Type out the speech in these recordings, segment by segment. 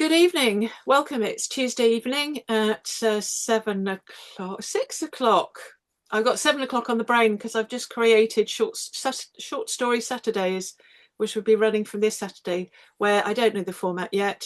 Good evening. Welcome. It's Tuesday evening at 7 o'clock, 6 o'clock. I've got 7 o'clock on the brain because I've just created short story Saturdays, which will be running from this Saturday, where I don't know the format yet.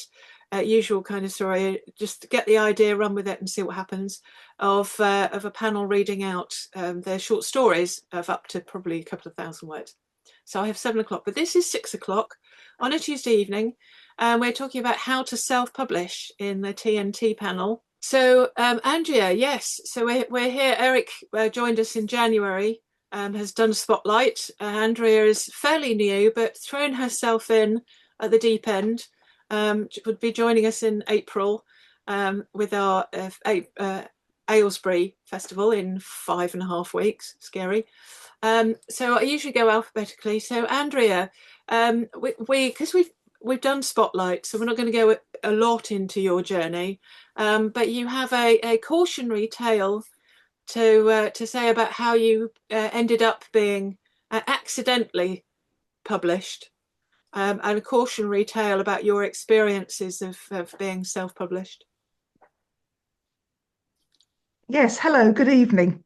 Usual kind of story, just get the idea, run with it, and see what happens. Of a panel reading out their short stories of up to probably a couple of thousand words. So I have 7 o'clock, but this is 6 o'clock on a Tuesday evening. And we're talking about how to self-publish in the TNT panel. So Andrea, yes, so we're here. Eric joined us in January, has done a spotlight. Andrea is fairly new, but thrown herself in at the deep end. Would be joining us in April with our Aylesbury Festival in 5.5 weeks. Scary. So I usually go alphabetically. So Andrea, because we've done spotlight, so we're not going to go a lot into your journey, but you have a cautionary tale to say about how you ended up being accidentally published, and a cautionary tale about your experiences of being self-published. Yes, hello, good evening.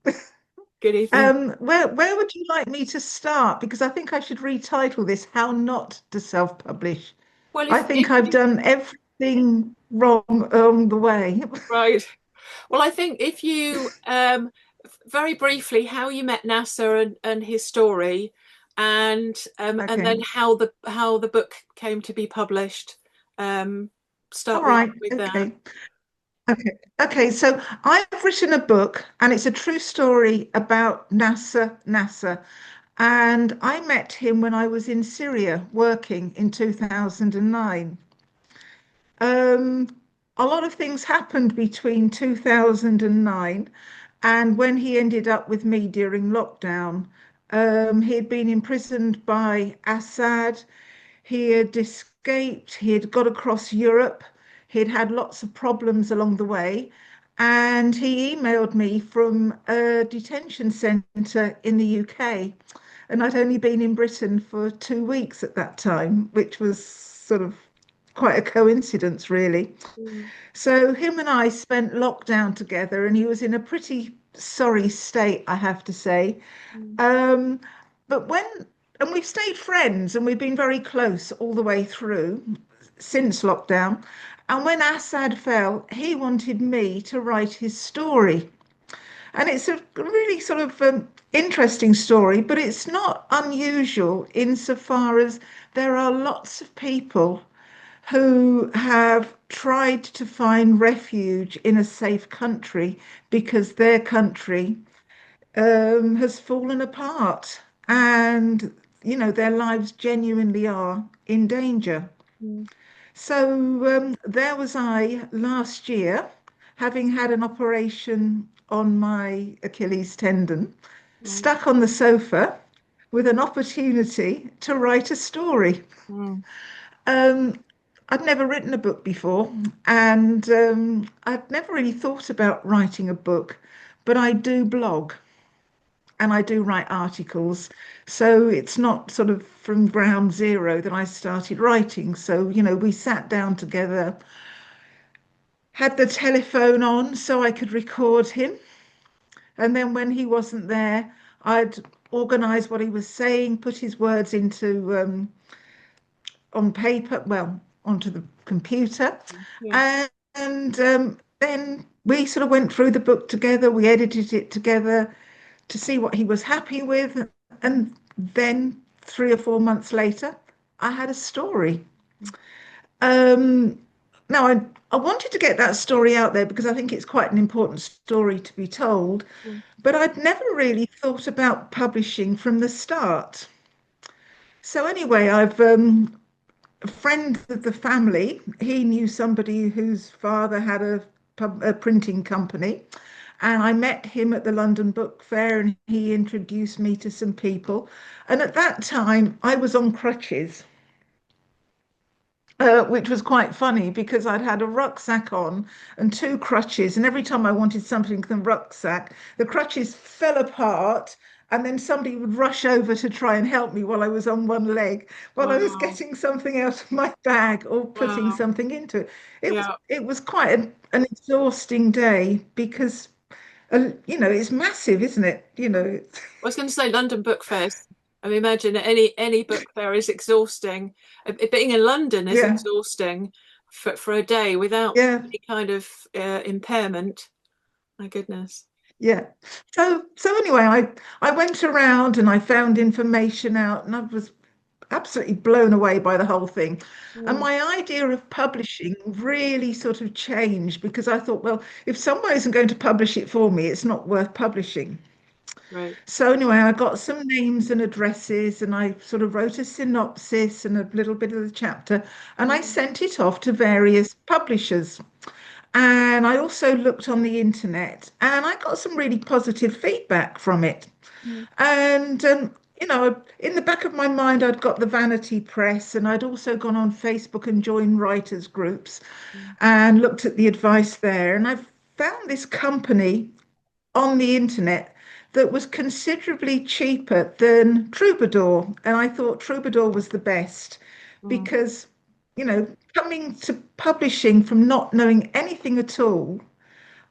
Good evening. Where would you like me to start? Because I think I should retitle this How Not to Self-Publish. Well, I if think I've you done everything wrong along the way. right, well, I think if you very briefly how you met NASA and his story, and Okay. then how the book came to be published. Um, All start right. with that. Okay. Okay. Okay. So I've written a book and it's a true story about NASA. And I met him when I was in Syria working in 2009. Um, a lot of things happened between 2009 and when he ended up with me during lockdown. He had been imprisoned by Assad. He had escaped. He had got across Europe. He'd had lots of problems along the way. And he emailed me from a detention centre in the UK. And I'd only been in Britain for 2 weeks at that time, which was sort of quite a coincidence, really. Mm, So him and I spent lockdown together, and he was in a pretty sorry state, I have to say. mm, Um, but when, and we've stayed friends, and we've been very close all the way through since lockdown. And when Assad fell, he wanted me to write his story. And it's a really sort of interesting story, but it's not unusual insofar as there are lots of people who have tried to find refuge in a safe country because their country has fallen apart and, their lives genuinely are in danger. mm, So there was I last year, having had an operation on my Achilles tendon, right. stuck on the sofa with an opportunity to write a story. Mm, Um, I'd never written a book before, and I'd never really thought about writing a book, but I do blog and I do write articles. So it's not sort of from ground zero that I started writing. So, we sat down together, had the telephone on so I could record him. And then when he wasn't there, I'd organize what he was saying, put his words into on paper, well, onto the computer. yeah. And then we sort of went through the book together, we edited it together to see what he was happy with. And then 3 or 4 months later, I had a story. Um, Now, I wanted to get that story out there because I think it's quite an important story to be told, Mm, but I'd never really thought about publishing from the start. So anyway, I've a friend of the family, he knew somebody whose father had a printing company. And I met him at the London Book Fair and he introduced me to some people. And at that time, I was on crutches, which was quite funny because I'd had a rucksack on and two crutches. And every time I wanted something in the rucksack, the crutches fell apart and then somebody would rush over to try and help me while I was on one leg, while I was Wow. getting something out of my bag or putting Wow. something into it. Yeah. It was quite an exhausting day because it's massive, isn't it? I was going to say London book fairs. I mean, imagine any book fair is exhausting. Being in London is Yeah, exhausting for a day without yeah, any kind of impairment. My goodness. yeah. So anyway, I went around and I found information out, and I was absolutely blown away by the whole thing. And Mm, my idea of publishing really sort of changed because I thought, well, if someone isn't going to publish it for me, it's not worth publishing. right. So anyway, I got some names and addresses, and I sort of wrote a synopsis and a little bit of the chapter, and I Mm, sent it off to various publishers. And I also looked on the internet, and I got some really positive feedback from it. mm, And in the back of my mind, I'd got the Vanity Press, and I'd also gone on Facebook and joined writers groups mm, and looked at the advice there. And I found this company on the internet that was considerably cheaper than Troubadour. And I thought Troubadour was the best mm, because, coming to publishing from not knowing anything at all,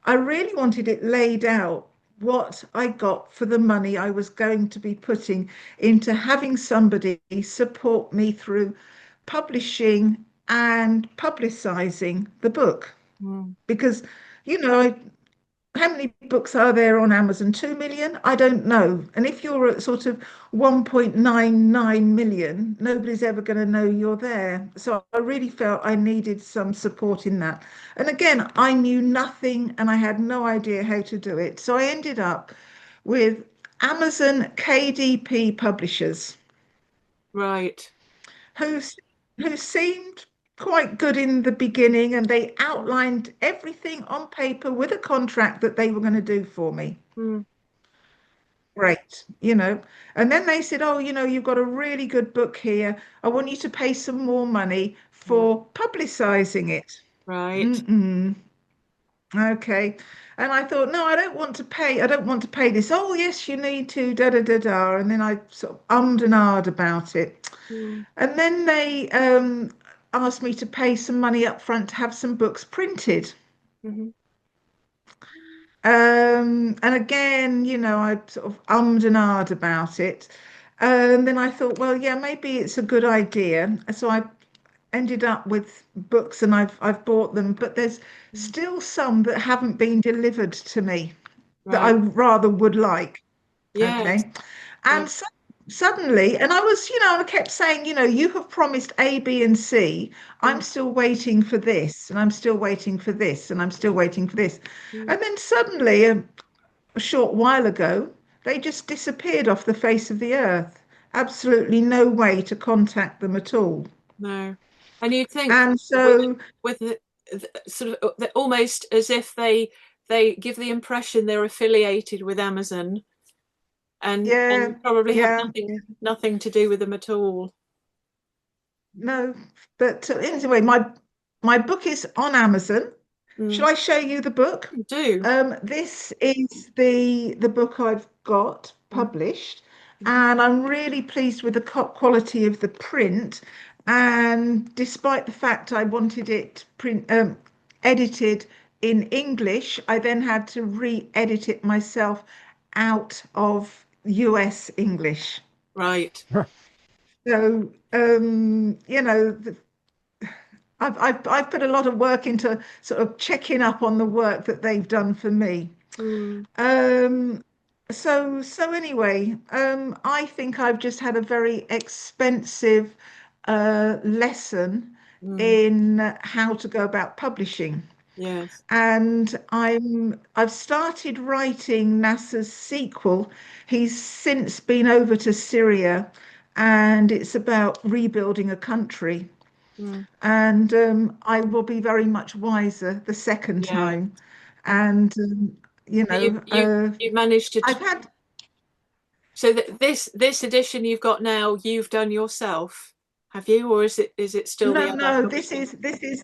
I really wanted it laid out what I got for the money I was going to be putting into having somebody support me through publishing and publicizing the book. mm. Because, you know, I, how many books are there on Amazon? 2 million? I don't know. And if you're at sort of 1.99 million, nobody's ever going to know you're there. So I really felt I needed some support in that. And again, I knew nothing and I had no idea how to do it. So I ended up with Amazon KDP publishers Right. who who seemed quite good in the beginning, and they Mm, outlined everything on paper with a contract that they were going to do for me. mm, Great, And then they said, "Oh, you've got a really good book here. I want you to pay some more money mm. for publicizing it." Right. Mm-mm. Okay. And I thought, no, I don't want to pay. I don't want to pay this. Oh, yes, you need to, da da da da. And then I sort of ummed and ahed about it. Mm, And then they asked me to pay some money up front to have some books printed. mhm, And again, I sort of ummed and ahed about it. And then I thought, well, yeah, maybe it's a good idea. So I ended up with books and I've bought them, but there's mm. still some that haven't been delivered to me that I Right. rather would like. Yes. Okay. Yeah. And suddenly, and I was, I kept saying, you have promised A, B, and C. I'm Mm, still waiting for this, and I'm still waiting for this, and I'm still waiting for this. mm. And then suddenly, a short while ago, they just disappeared off the face of the earth. Absolutely no way to contact them at all. No. And you'd think And with so, sort of almost as if they give the impression they're affiliated with Amazon yeah, and probably have yeah, nothing to do with them at all. no. But anyway, my book is on Amazon. Shall Mm. I show you the book? Do. This is the book I've got Mm, published, mhm. and I'm really pleased with the quality of the print. And despite the fact I wanted it edited in English, I then had to re-edit it myself out of US English. Right. So, I've put a lot of work into sort of checking up on the work that they've done for me. Mm, Um, so anyway, I think I've just had a very expensive lesson mm. in how to go about publishing. Yes. And I've started writing NASA's sequel. He's since been over to Syria, and it's about rebuilding a country. Mm. And I will be very much wiser the second Yeah. time. Mm. And So you've managed to I've had so that this edition you've got now you've done yourself, have you, or is it still the no, other no. publisher?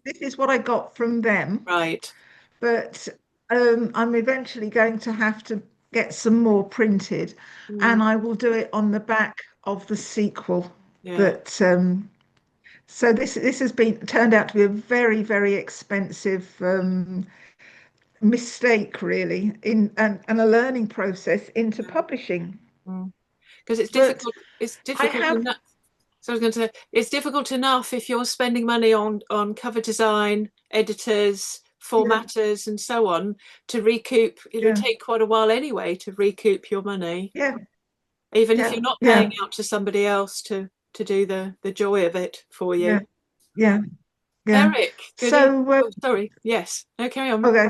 This is what I got from them. Right. But I'm eventually going to have to. get some more printed, Mm, and I will do it on the back of the sequel. yeah. That So this has been turned out to be a very, very expensive mistake, really, in and a learning process into publishing. Mm. Because it's But difficult. It's I difficult have, enough. So I was going to say it's difficult enough if you're spending money on cover design, editors, yeah, formatters, and so on to recoup. It'll yeah, take quite a while anyway to recoup your money, yeah, even if yeah, you're not paying yeah, out to somebody else to do the joy of it for yeah, you. yeah, yeah. Eric, good evening. So Oh, sorry. Yes. No, carry on. okay,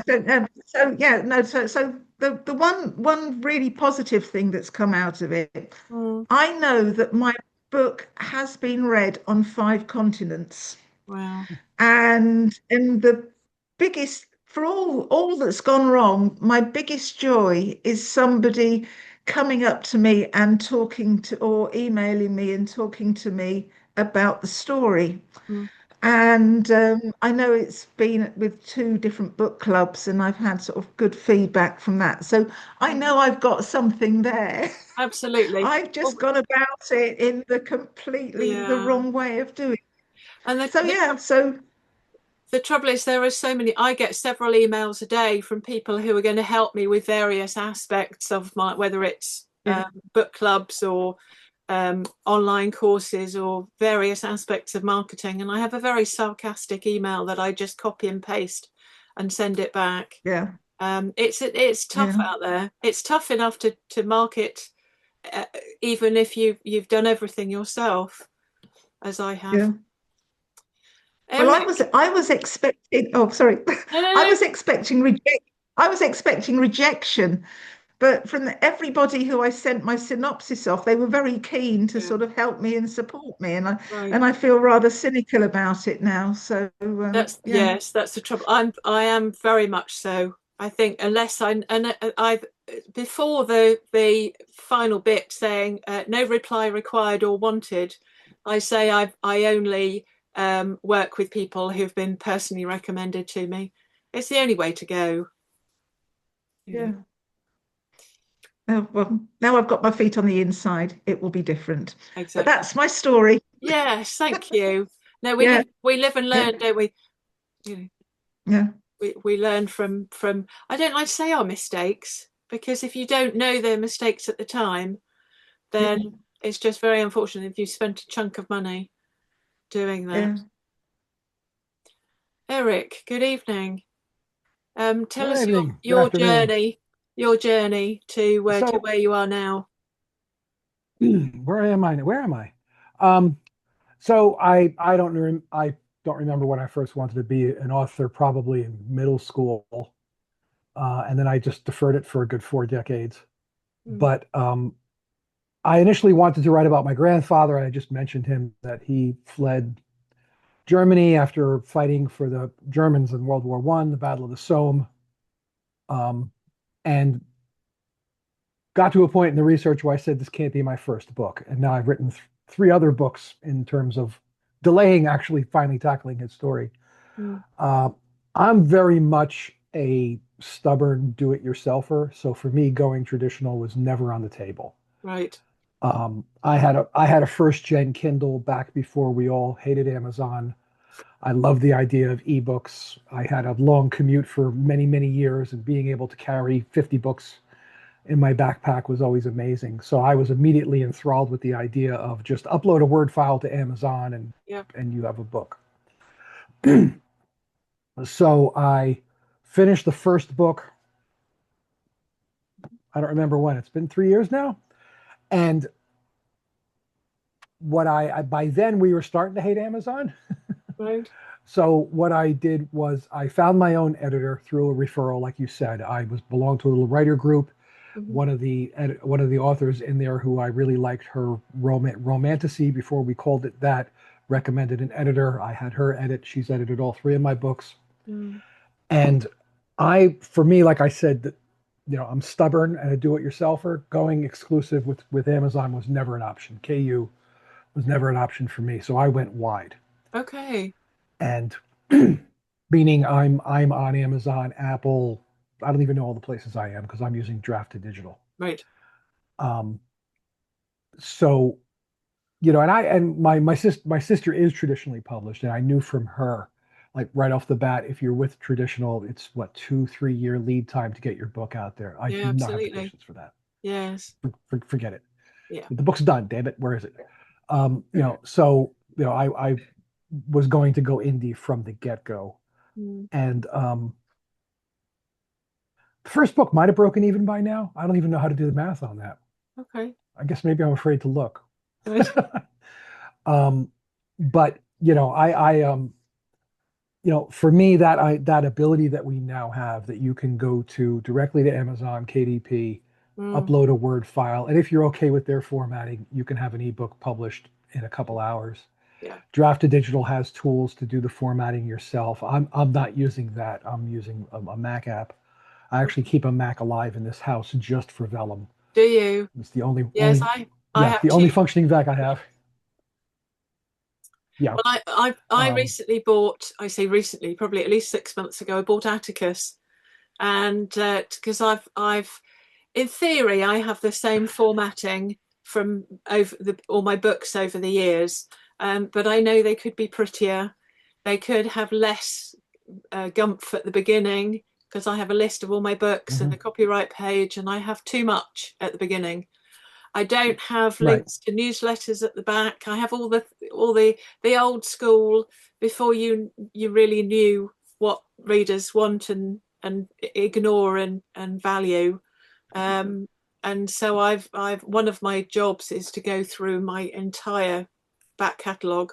so yeah, no, so the one really positive thing that's come out of it, Mm, I know that my book has been read on 5 continents. wow. And the biggest, for all that's gone wrong, my biggest joy is somebody coming up to me and talking to, or emailing me and talking to me about the story. Mm, And I know it's been with 2 different book clubs, and I've had sort of good feedback from that. So I mm, know I've got something there. absolutely. I've just Well, gone about it in the completely the yeah. wrong way of doing it. And So yeah, so the trouble is, there are so many. I get several emails a day from people who are going to help me with various aspects of my, whether it's yeah, book clubs or online courses or various aspects of marketing. And I have a very sarcastic email that I just copy and paste and send it back. yeah, It's tough yeah, out there. It's tough enough to market, uh, even if you've done everything yourself, as I have. yeah. Well, Eric, I was expecting, oh, sorry. no, no, I no. was expecting I was expecting rejection, but from everybody who I sent my synopsis off, they were very keen to Yeah, sort of help me and support me, right. and I feel rather cynical about it now. So That's yeah, yes, that's the trouble. I am very much so. I think unless I've before the final bit saying no reply required or wanted, I say I only work with people who've been personally recommended to me. It's the only way to go, you know. yeah. Well, now I've got my feet on the inside, it will be different. But Exactly. that's my story. Yes, thank you. No, Yeah, we live and yeah, learn, don't we? You know, yeah, we learn from I don't like to say our mistakes because if you don't know their mistakes at the time, then yeah, it's just very unfortunate if you spent a chunk of money doing that. yeah. Eric, good evening. Tell Good us evening. Good your afternoon. your journey to So, where you are now. where am I? Where am I? Um, I don't remember when I first wanted to be an author, probably in middle school, and then I just deferred it for a good 4 decades. Mm, But I initially wanted to write about my grandfather. I just mentioned him that he fled Germany after fighting for the Germans in World War One, the Battle of the Somme, um, and got to a point in the research where I said this can't be my first book, and now I've written 3 other books in terms of delaying actually finally tackling his story. mm, Uh, I'm very much a stubborn do-it-yourselfer, so for me, going traditional was never on the table. right. I had a first gen Kindle back before we all hated Amazon. I love the idea of ebooks. I had a long commute for many years, and being able to carry 50 books in my backpack was always amazing. So I was immediately enthralled with the idea of just upload a Word file to Amazon Yeah. and you have a book. So I finished the first book. I don't remember when. It's been 3 years now. And by then we were starting to hate Amazon. Right. So what I did was I found my own editor through a referral, like you said. I was belonged to a little writer group. Mhm. One of the authors in there who I really liked her romantasy before we called it that recommended an editor. I had her edit. She's edited all 3 of my books. Mm, And for me, like I said, I'm stubborn and a do-it-yourselfer. Going exclusive with Amazon was never an option. KU was never an option for me. So I went wide. okay. And meaning I'm on Amazon, Apple, I don't even know all the places I am because I'm using draft to digital. Right. Um, so, you know, and my sister is traditionally published, and I knew from her, like right off the bat, if you're with traditional, it's what, 2, 3 year lead time to get your book out there. I Yeah, do not have the absolutely. patience for that. Yes. Forget it. Yeah. The book's done, damn it. Where is it? You know, so you know, I was going to go indie from the get-go. Mm. And the first book might have broken even by now. I don't even know how to do the math on that. Okay. I guess maybe I'm afraid to look. Good. um, but you know, you know, for me, that ability that we now have, that you can go to directly to Amazon, KDP, Mm. upload a Word file, and if you're okay with their formatting, you can have an ebook published in a couple hours. Yeah. Draft to Digital has tools to do the formatting yourself. I'm not using that. I'm using a Mac app. I actually keep a Mac alive in this house just for Vellum. Do you? It's the only Yes, only I yeah, have the two. only functioning Mac I have. Yeah. Well, I Um, recently bought, I say recently, probably at least 6 months ago, I bought Atticus, and because I've in theory I have the same formatting from over all my books over the years, but I know they could be prettier. They could have less gumph at the beginning because I have a list of all my books and the mhm. copyright page, and I have too much at the beginning. I don't have Right. links to newsletters at the back. I have all the old school before you really knew what readers want and ignore and value. Um, and so I've one of my jobs is to go through my entire back catalogue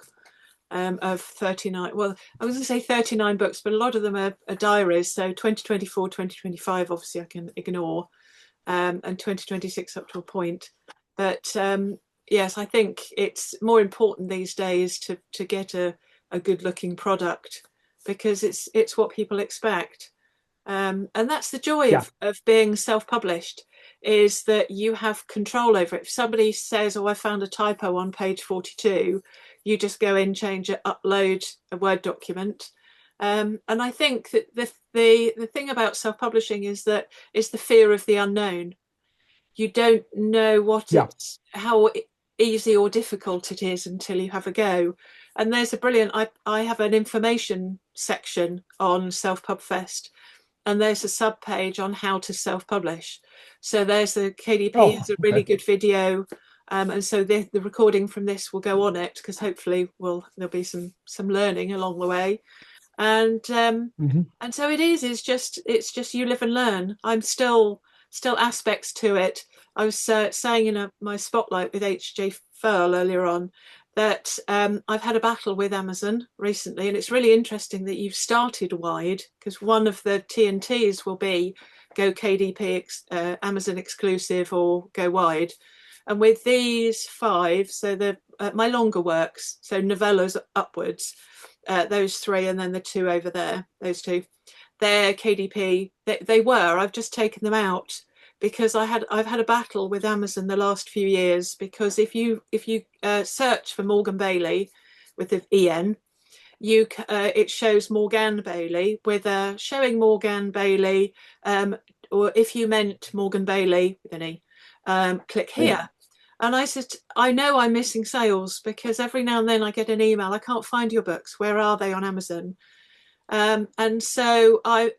of 39. Well, I was going to say 39 books, but a lot of them are diaries. So 2024, 2025, obviously I can ignore, and 2026 up to a point. But yes, I think it's more important these days to get a good looking product because it's what people expect. And that's the joy Yeah. of being self-published, is that you have control over it. If somebody says, oh, I found a typo on page 42, you just go in, change it, upload a Word document. And I think that the thing about self-publishing is that it's the fear of the unknown. You don't know Yeah. how easy or difficult it is until you have a go. And there's a brilliant, I have an information section on Self-Pub Fest, and there's a sub page on how to self-publish. So there's the KDP Oh, has a really okay. good video, and so the recording from this will go on it because hopefully there'll be some learning along the way, and Hmm. and so it's just you live and learn. I'm still aspects to it. I was saying in my spotlight with HJ Furl earlier on that I've had a battle with Amazon recently, and it's really interesting that you've started wide because one of the TNTs will be go KDP Amazon exclusive or go wide. And with these five, so the my longer works, so novellas upwards, those three, and then the two over there, those two, they're KDP. They were. I've just taken them out because I've had a battle with Amazon the last few years because if you search for Morgan Bailey with the EN, it shows Morgan Bailey with showing Morgan Bailey, or if you meant Morgan Bailey with an E, click here. And I said, I know I'm missing sales because every now and then I get an email, I can't find your books. Where are they on Amazon? And so I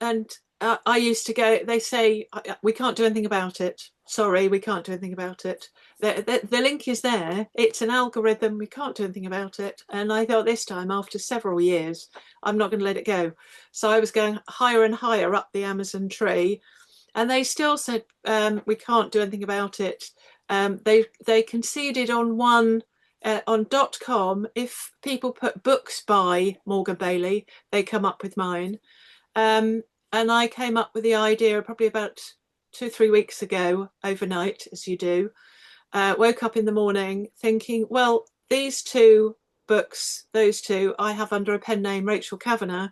used to go, they say, we can't do anything about it. Sorry, we can't do anything about it. The link is there. It's an algorithm. We can't do anything about it. And I thought this time, after several years, I'm not going to let it go. So I was going higher and higher up the Amazon tree. And they still said, we can't do anything about it. They conceded on one on .com. If people put books by Morgan Bailey, they come up with mine. Um, and I came up with the idea probably about 2 or 3 weeks ago, overnight, as you do. Woke up in the morning thinking, well, these two books, those two, I have under a pen name Rachel Kavanagh,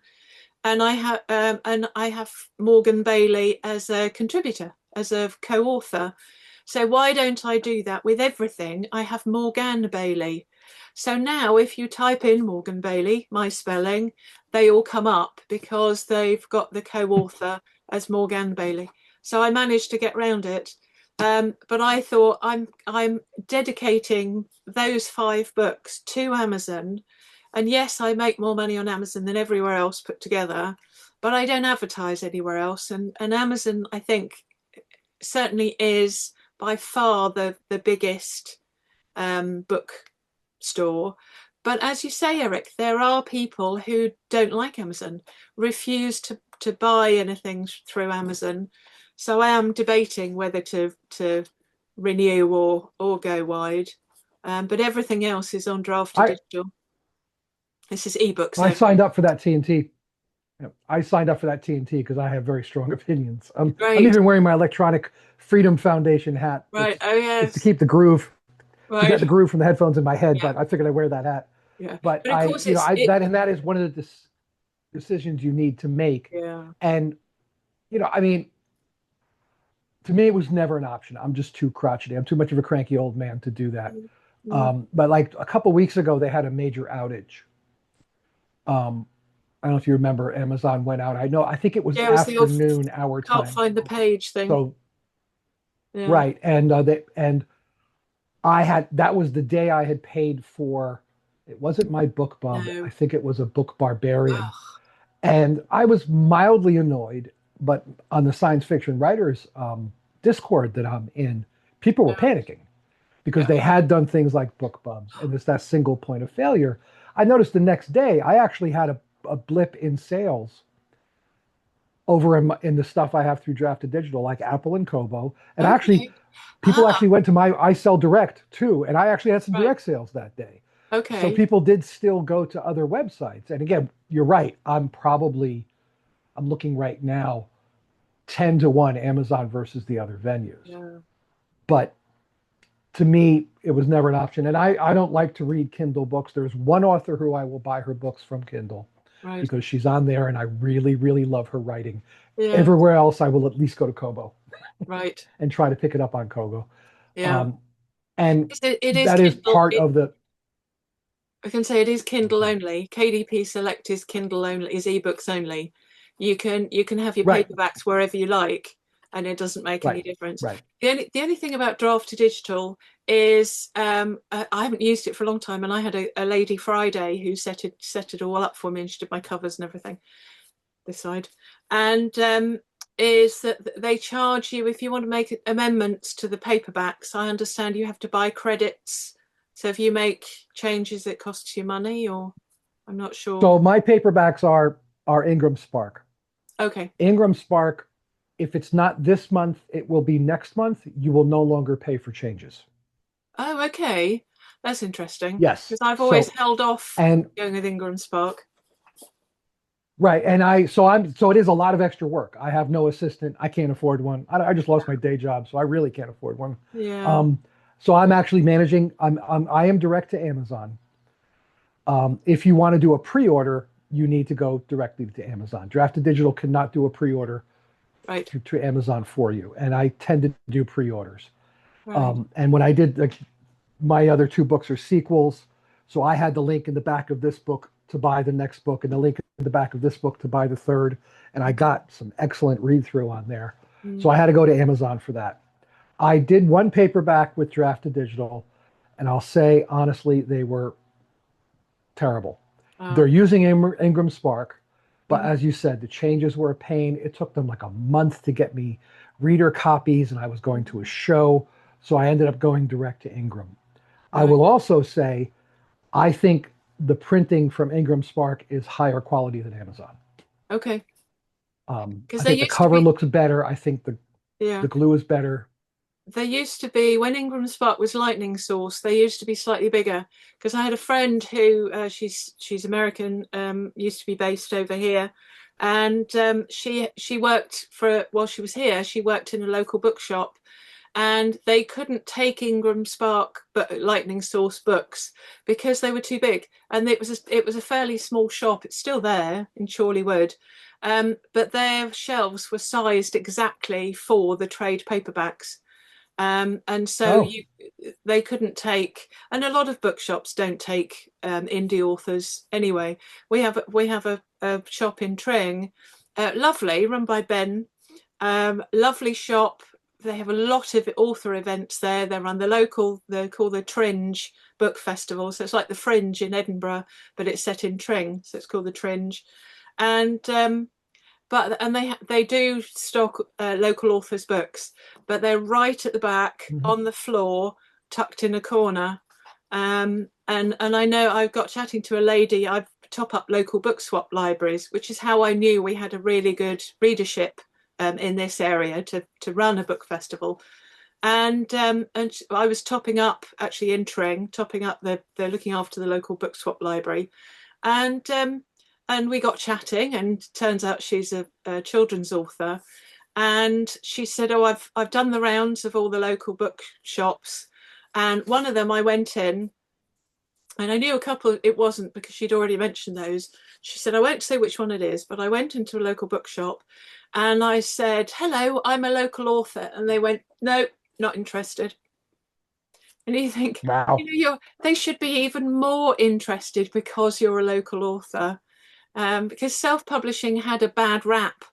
and I have Morgan Bailey as a contributor, as a co-author. So why don't I do that with everything? I have Morgan Bailey. So now if you type in Morgan Bailey, my spelling, they all come up because they've got the co-author as Morgan Bailey. So I managed to get round it. But I thought I'm dedicating those 5 books to Amazon. And yes, I make more money on Amazon than everywhere else put together, but I don't advertise anywhere else. And Amazon, I think, certainly is by far the biggest book store. But as you say, Eric, there are people who don't like Amazon, refuse to buy anything through Amazon. So I am debating whether to renew or go wide. But everything else is on draft to digital. This is ebooks. I signed up for that TNT. I signed up for that TNT because I have very strong opinions. I'm even wearing my Electronic Freedom Foundation hat. Right. Oh yes. It's to keep the groove. Right. To get the groove from the headphones in my head, but I figured I'd wear that hat. Yeah. But of course that is one of the decisions you need to make. Yeah. And I mean, to me, it was never an option. I'm just too crotchety. I'm too much of a cranky old man to do that. But like a couple weeks ago, they had a major outage. I don't know if you remember, Amazon went out. I think it was afternoon our time. Can't find the page thing. So, right. And that was the day I had paid for, it wasn't my book bub. I think it was a Book Barbarian. And I was mildly annoyed, but on the science fiction writers Discord that I'm in, people were panicking because they had done things like book bubs and it's that single point of failure. I noticed the next day I actually had a blip in sales over in the stuff I have through Draft to Digital, like Apple and Kobo. And actually, people actually went to my I Sell Direct too, and I actually had some direct sales that day. Okay. So people did still go to other websites. And again, you're right. I'm looking right now, 10-1 Amazon versus the other venues. Yeah. But to me, it was never an option. And I don't like to read Kindle books. There's one author who I will buy her books from Kindle because she's on there and I really, really love her writing. Yeah. Everywhere else, I will at least go to Kobo. Right. And try to pick it up on Kobo. Yeah. And that is part of the... I can say it is Kindle only. KDP Select is Kindle only, is ebooks only. You can have your paperbacks wherever you like, and it doesn't make any difference. Right. The only thing about Draft to Digital is I haven't used it for a long time, and I had a lady Friday who set it all up for me, and she did my covers and everything. This side, and is that they charge you if you want to make amendments to the paperbacks. I understand you have to buy credits. So if you make changes, it costs you money, or I'm not sure. So my paperbacks are Ingram Spark. Okay. Ingram Spark, if it's not this month, it will be next month. You will no longer pay for changes. Oh, okay. That's interesting. Yes. Because I've always held off going with Ingram Spark. Right. And so it is a lot of extra work. I have no assistant. I can't afford one. I just lost my day job, so I really can't afford one. Yeah. So I'm actually managing, I am direct to Amazon. If you want to do a pre-order, you need to go directly to Amazon. Draft to Digital cannot do a pre-order to Amazon for you. And I tend to do pre-orders. Right. And when I did, my other 2 books are sequels. So I had the link in the back of this book to buy the next book and the link in the back of this book to buy the third. And I got some excellent read-through on there. So I had to go to Amazon for that. I did one paperback with Draft to Digital, and I'll say, honestly, they were terrible. They're using Ingram Spark, but as you said, the changes were a pain. It took them like a month to get me reader copies, and I was going to a show, so I ended up going direct to Ingram. I will also say, I think the printing from Ingram Spark is higher quality than Amazon. Okay. I think the cover looks better. I think the glue is better. There used to be, when Ingram Spark was lightning source, they used to be slightly bigger, because I had a friend who she's American, used to be based over here, and she worked while she was here, she worked in a local bookshop, and they couldn't take Ingram Spark but lightning source books because they were too big, and it was a fairly small shop. It's still there in Chorley Wood, but their shelves were sized exactly for the trade paperbacks. And so they couldn't take, and a lot of bookshops don't take indie authors anyway. We have a shop in Tring, lovely, run by Ben, Lovely shop. They have a lot of author events there. They run they're called the Tringe Book Festival. So it's like the Fringe in Edinburgh, but it's set in Tring. So it's called the Tringe. And they do stock local authors' books, but they're right at the back on the floor, tucked in a corner. And I know I got chatting to a lady. I top up local book swap libraries, which is how I knew we had a really good readership in this area to run a book festival. And I was topping up actually in Tring, topping up they're looking after the local book swap library, and we got chatting, and turns out she's a children's author. And she said, "Oh, I've done the rounds of all the local book shops, and one of them I went in, and I knew a couple. It wasn't because she'd already mentioned those. She said, I won't say which one it is, but I went into a local bookshop, and I said, 'Hello, I'm a local author,' and they went, 'No, not interested.'" And you think, Wow. they should be even more interested because you're a local author. Because self-publishing had a bad rap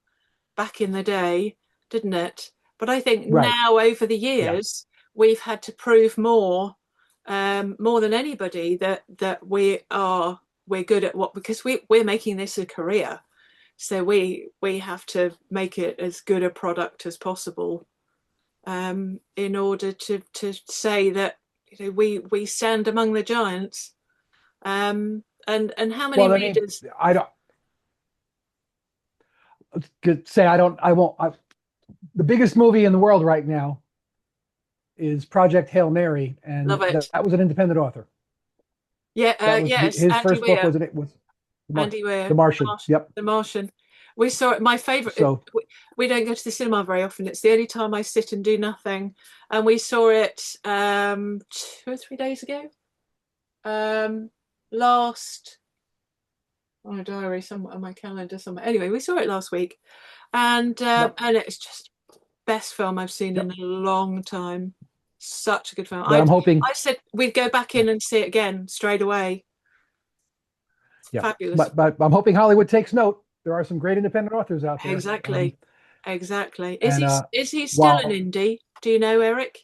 back in the day, didn't it? But I think Right. now, over the Yeah. years, we've had to prove more than anybody that we're good at because we're making this a career. So we have to make it as good a product as possible, in order to say that we stand among the giants. And how many Well, I mean, readers? I don't could say I won't. The biggest movie in the world right now is Project Hail Mary, Love and it. that was an independent author. Yeah, That was yes, his Andy first book Weir. was The Andy The Weir, Martian. Yep. The Martian. We saw it. My favorite. So We don't go to the cinema very often. It's the only time I sit and do nothing. And we saw it 2 or 3 days ago. Last on a diary somewhere on my calendar somewhere. Anyway, we saw it last week, yep. and it's just best film I've seen in Yep. a long time. Such a good film. But I'm hoping. I said we'd go back Yeah. in and see it again straight away. Yeah. Fabulous. But I'm hoping Hollywood takes note. There are some great independent authors out there. Exactly. Exactly. And Is he still an while indie? Do you know, Eric?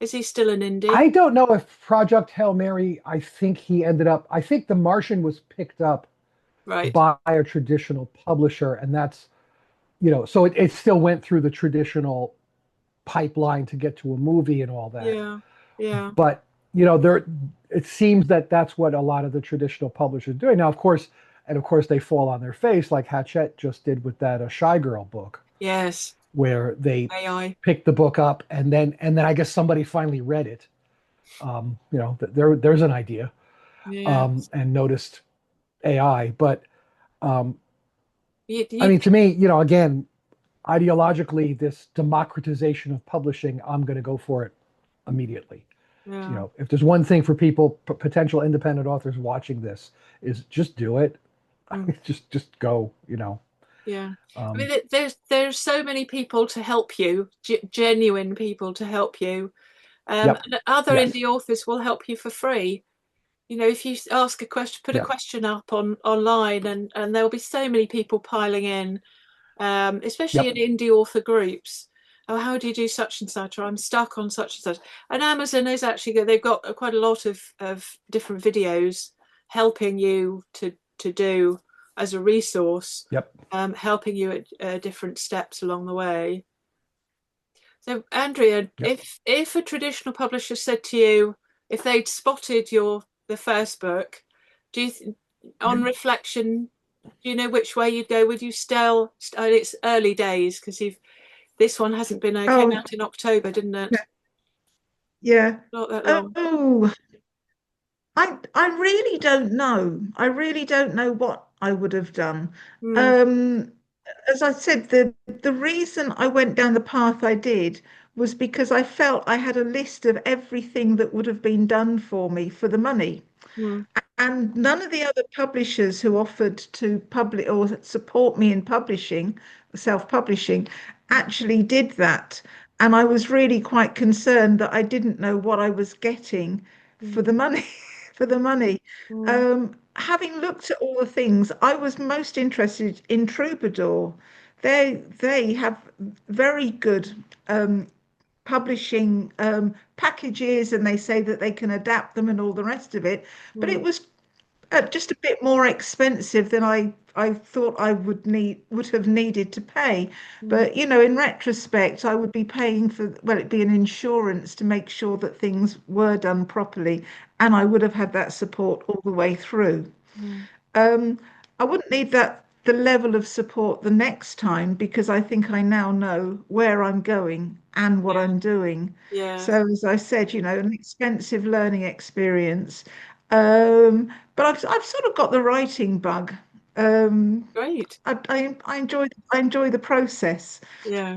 Is he still an indie? I don't know if Project Hail Mary, I think he ended up, I think The Martian was picked up Right. by a traditional publisher, and that's, so it still went through the traditional pipeline to get to a movie and all that. Yeah. Yeah. But, there, it seems that that's what a lot of the traditional publishers are doing. Now, of course, they fall on their face like Hachette just did with that A Shy Girl book, Yes. where they AI. picked the book up and then I guess somebody finally read it. There's an idea, Yeah. and noticed AI. But um, I You mean, to me, again, ideologically, this democratization of publishing, I'm going to go for it immediately. yeah. If there's one thing for people, potential independent authors watching this, is just do it. Mm. just go. Yeah. I Um, mean, there's so many people to help you, genuine people to help you. yep. And other Yes. indie authors will help you for free. If you ask a question, put a Yeah. question up online, and there'll be so many people piling in, especially in Yep. indie author groups. Oh, how do you do such and such? Or I'm stuck on such and such. And Amazon is actually good. They've got quite a lot of different videos helping you to do as a resource, Yep. helping you at different steps along the way. So, Andrea, Yep. if a traditional publisher said to you, if they'd spotted the first book, do you, on reflection, do you know which way you'd go? Would you still? It's early days because you've this one hasn't been came Oh, out in October, didn't it? yeah. Not that long. Oh, I really don't know. I really don't know what I would have done. Mm, Um, as I said, the reason I went down the path I did was because I felt I had a list of everything that would have been done for me for the money. mm, And none of the other publishers who offered to publish or support me in publishing, self-publishing, actually did that. And I was really quite concerned that I didn't know what I was getting for mm, the money, for the money. mm, Having looked at all the things, I was most interested in Troubadour. they have very good publishing packages, and they say that they can adapt them and all the rest of it. But it Mm, was just a bit more expensive than I thought I would have needed to pay. mm, But in retrospect, I would be paying for, well, it'd be an insurance to make sure that things were done properly, and I would have had that support all the way through. mm. Um, I wouldn't need the level of support the next time, because I think I now know where I'm going and what Yeah, I'm doing. yeah, So as I said, an expensive learning experience. But I've sort of got the writing bug. Um, great. I enjoy the process. Yeah,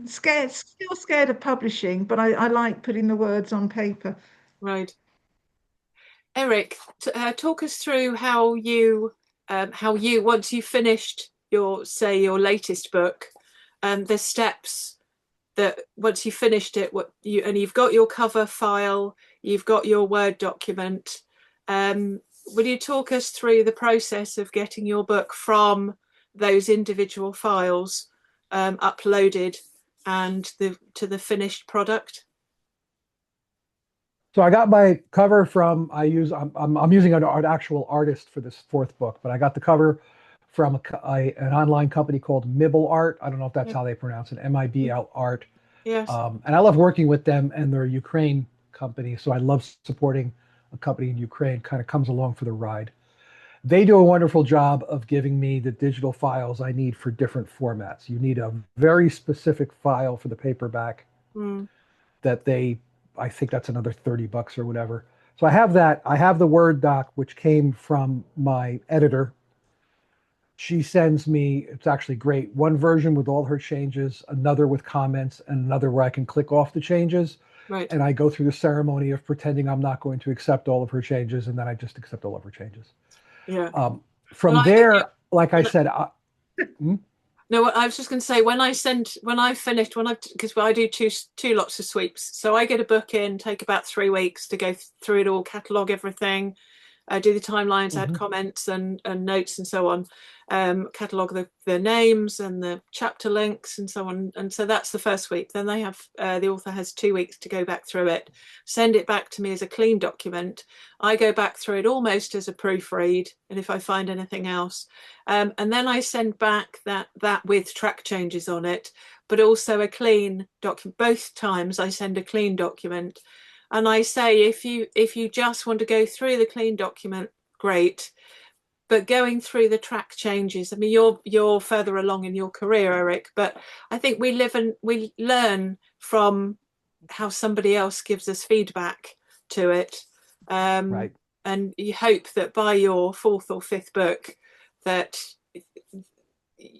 Still scared of publishing, but I like putting the words on paper. right. Eric, talk us through how you, once you finished your latest book, the steps that once you finished it, and you've got your cover file, you've got your Word document. Will you talk us through the process of getting your book from those individual files uploaded and to the finished product? So I got my cover from I'm using an actual artist for this fourth book, but I got the cover from an online company called Mibble Art. I don't know if that's Yeah. how they pronounce it, MIBL Art. Yes. And I love working with them, and they're a Ukraine company, so I love supporting a company in Ukraine. Kind of comes along for the ride. They do a wonderful job of giving me the digital files I need for different formats. You need a very specific file for the paperback Mm, that I think that's another $30 or whatever. So I have that. I have the Word doc, which came from my editor. She sends me, it's actually great, one version with all her changes, another with comments, and another where I can click off the changes. right. And I go through the ceremony of pretending I'm not going to accept all of her changes, and then I just accept all of her changes. Yeah. Um, Well, from there, like I said, hmm? no, I was just going to say when I finished because I do two lots of sweeps, so I get a book in, take about 3 weeks to go through it all, catalog everything, do the timelines, add Mhm. comments and notes and so on, catalog the names and the chapter links and so on. And so that's the first week. Then they have the author has 2 weeks to go back through it, send it back to me as a clean document. I go back through it almost as a proofread, and if I find anything else, and then I send back that with track changes on it, but also a clean document. Both times I send a clean document. And I say, if you just want to go through the clean document, great. But going through the track changes, I mean, you're further along in your career, Eric. But I think we live and we learn from how somebody else gives us feedback to it. Um, Right. and you hope that by your fourth or fifth book, that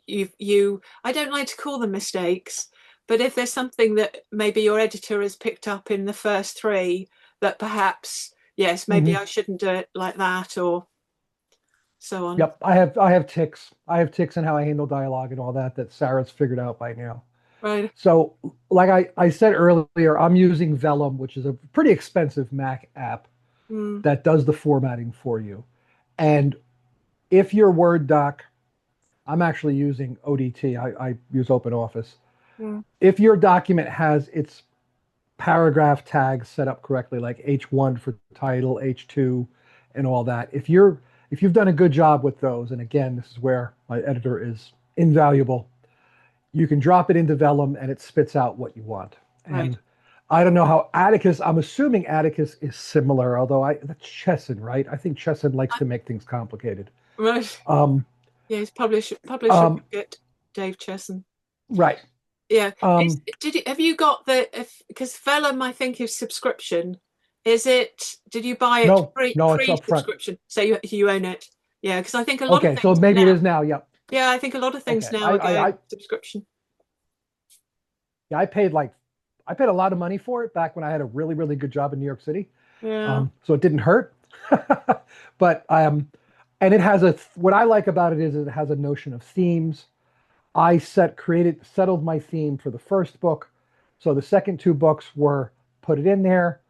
you I don't like to call them mistakes, but if there's something that maybe your editor has picked up in the first three, that perhaps, yes, maybe Hmm. I shouldn't do it like that, or so on. Yep. I have ticks. I have ticks in how I handle dialogue and all that Sarah's figured out by now. Right. So, like I said earlier, I'm using Vellum, which is a pretty expensive Mac app Mm, that does the formatting for you. And if your Word doc, I'm actually using ODT, I use OpenOffice. mm, If your document has its paragraph tags set up correctly, like H1 for title, H2, and all that, if you've done a good job with those, and again, this is where my editor is invaluable, you can drop it into Vellum and it spits out what you want. right. And I don't know how Atticus, I'm assuming Atticus is similar, although that's Chesson, right? I think Chesson likes to make things complicated. Right. Um, Yeah, he's publisher um, get Dave Chesson. right. Yeah. Um, Have you got because Vellum I think is subscription. Is it, did you buy it no, no, it's up front. subscription? So you own it. Yeah, because I think a lot of Okay, so things maybe it now, is now. Yep. yeah, I think a lot of things Okay. now are going subscription. Yeah, I paid a lot of money for it back when I had a really, really good job in New York City. Yeah. So it didn't hurt. But and it has what I like about it is it has a notion of themes. Settled my theme for the first book. So the second two books were put it in there,